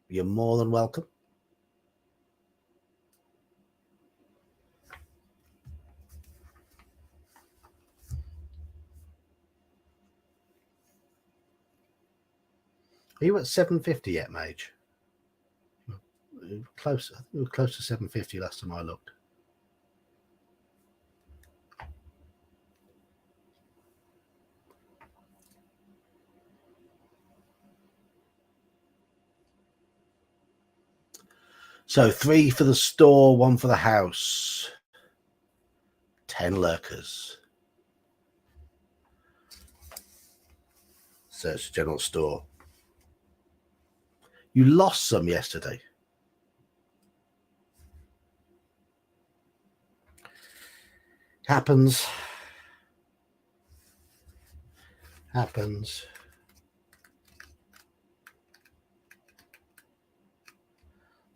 you're more than welcome. Are you at 750 yet, Mage? Close. I think we were close to 750 last time I looked. So 3 for the store, 1 for the house. 10 lurkers. Search general store. You lost some yesterday. Happens.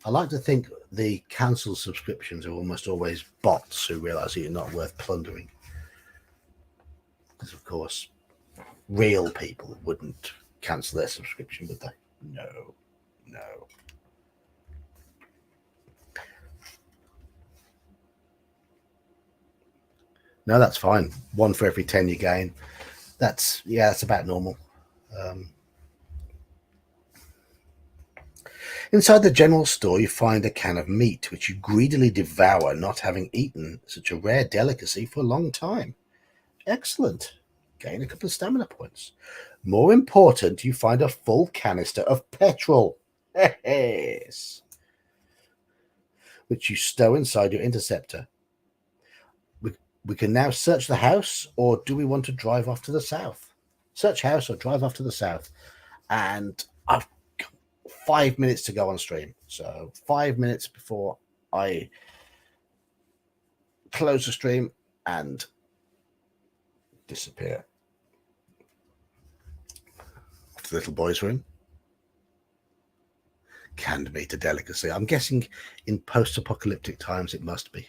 I like to think the cancelled subscriptions are almost always bots who realise that you're not worth plundering. Because, of course, real people wouldn't cancel their subscription, would they? No. No, that's fine. 1 for every 10 you gain. That's about normal. Inside the general store, you find a can of meat, which you greedily devour, not having eaten such a rare delicacy for a long time. Excellent. Gain a couple of stamina points. More important, you find a full canister of petrol. Yes. Which you stow inside your interceptor. We can now search the house, or do we want to drive off to the south? Search house or drive off to the south. And I've got 5 minutes to go on stream. So 5 minutes before I close the stream and disappear. To the little boy's room. Canned meat, a delicacy. I'm guessing in post-apocalyptic times it must be.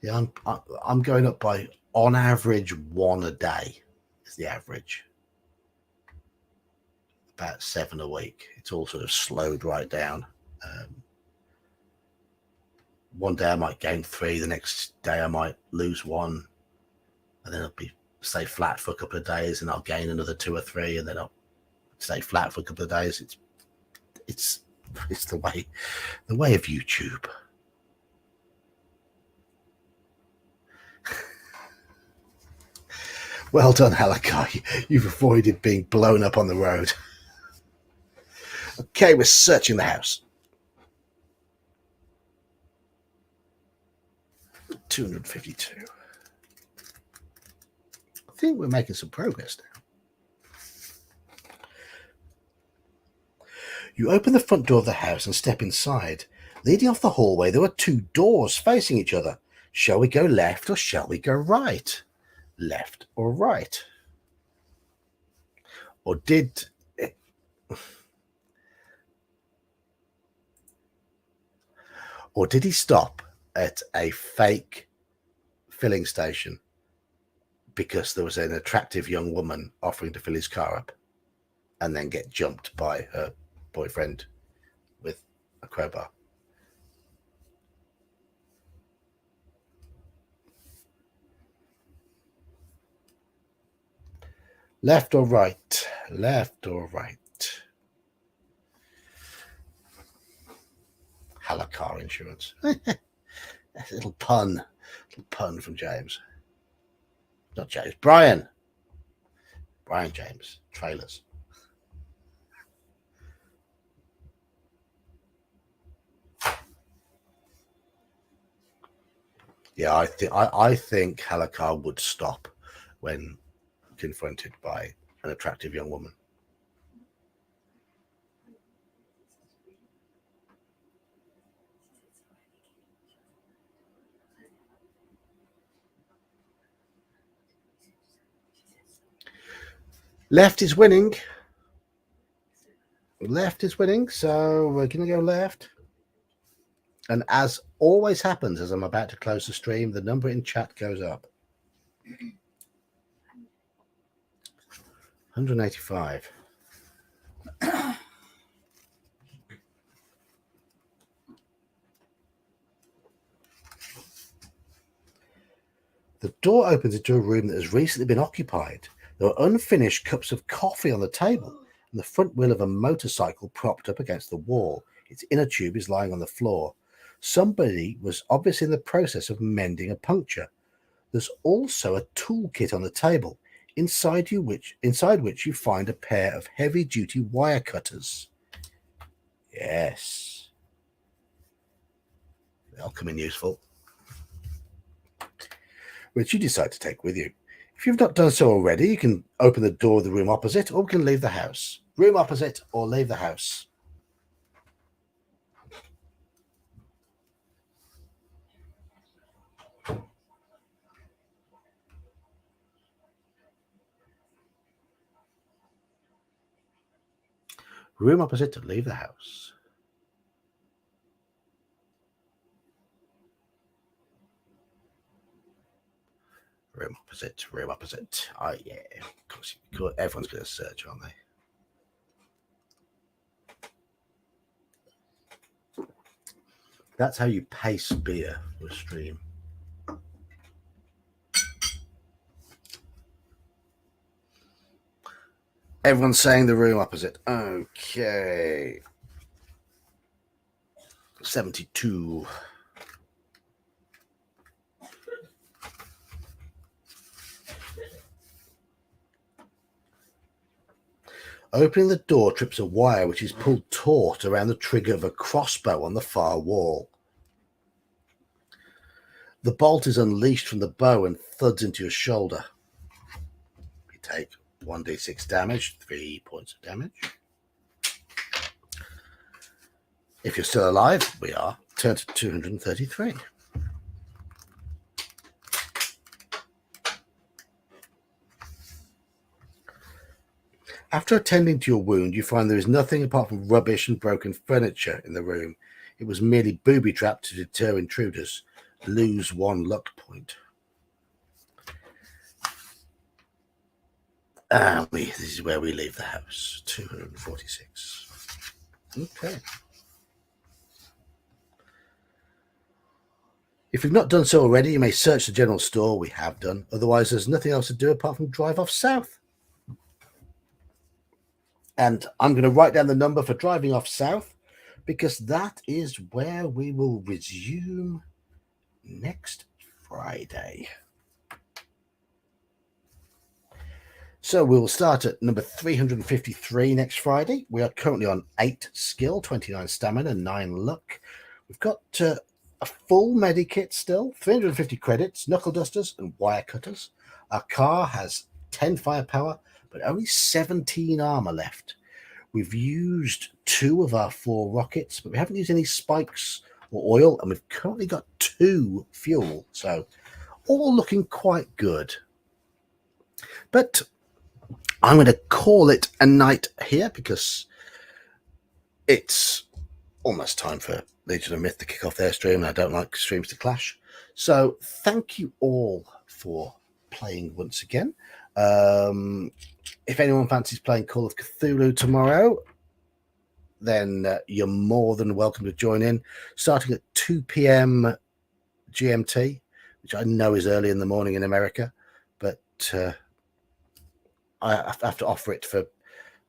Yeah, I'm going up by, on average, 1 a day is the average. About 7 a week. It's all sort of slowed right down. One day I might gain 3, the next day I might lose 1, and then I'll stay flat for a couple of days, and I'll gain another 2 or 3, and then I'll stay flat for a couple of days. It's the way of YouTube. Well done, Halakai. You've avoided being blown up on the road. Okay, we're searching the house. 252. I think we're making some progress now. You open the front door of the house and step inside. Leading off the hallway, there are 2 doors facing each other. Shall we go left or shall we go right? Left or right? Or did he stop at a fake filling station because there was an attractive young woman offering to fill his car up, and then get jumped by her boyfriend with a crowbar. Left or right? Left or right? Hella car insurance. That's a little pun from James. Not James. Brian James. Trailers. Yeah, I think Halakar would stop when confronted by an attractive young woman. Left is winning. Left is winning, so we're going to go left. And as always happens, as I'm about to close the stream, the number in chat goes up. 185. The door opens into a room that has recently been occupied. There are unfinished cups of coffee on the table, and the front wheel of a motorcycle propped up against the wall. Its inner tube is lying on the floor. Somebody was obviously in the process of mending a puncture. There's also a toolkit on the table, inside which you find a pair of heavy-duty wire cutters. Yes. They'll come in useful, which you decide to take with you. If you've not done so already, you can open the door of the room opposite, or we can leave the house. Room opposite or leave the house. Room opposite to leave the house. Room opposite, room opposite. Oh, yeah. Of course, everyone's going to search, aren't they? That's how you pace beer for a stream. Everyone's saying the room opposite. Okay. 72. Opening the door trips a wire which is pulled taut around the trigger of a crossbow on the far wall. The bolt is unleashed from the bow and thuds into your shoulder. You take 1d6 damage, 3 points of damage. If you're still alive, we are, turn to 233. After attending to your wound, you find there is nothing apart from rubbish and broken furniture in the room. It was merely booby-trapped to deter intruders. Lose 1 luck point. This is where we leave the house. 246. Okay. If you've not done so already, you may search the general store. We have done. Otherwise, there's nothing else to do apart from drive off south. And I'm going to write down the number for driving off south, because that is where we will resume next Friday. So we'll start at number 353 next Friday. We are currently on 8 skill, 29 stamina, 9 luck. We've got a full medikit still, 350 credits, knuckle dusters and wire cutters. Our car has 10 firepower, but only 17 armor left. We've used 2 of our 4 rockets, but we haven't used any spikes or oil, and we've currently got 2 fuel. So all looking quite good. But I'm going to call it a night here because it's almost time for Legion of Myth to kick off their stream, and I don't like streams to clash. So thank you all for playing once again. If anyone fancies playing Call of Cthulhu tomorrow, then you're more than welcome to join in, starting at 2 p.m. GMT, which I know is early in the morning in America, but I have to offer it for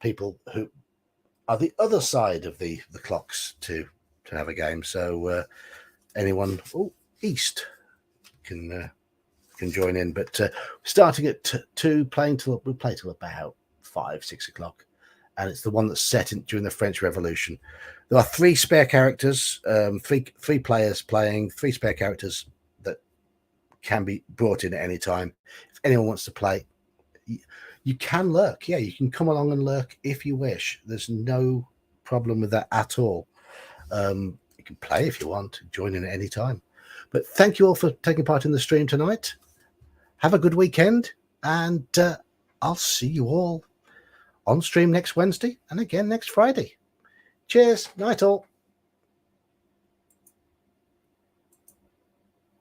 people who are the other side of the clocks to have a game. So anyone east can join in. But starting at 2, we'll play till about 5-6 o'clock, and it's the one that's set during the French Revolution. There are 3 spare characters, three players playing, 3 spare characters that can be brought in at any time. If anyone wants to play, you can lurk. Yeah, you can come along and lurk if you wish. There's no problem with that at all. You can play if you want, join in at any time. But thank you all for taking part in the stream tonight. Have a good weekend, and I'll see you all on stream next Wednesday and again next Friday. Cheers. Night all.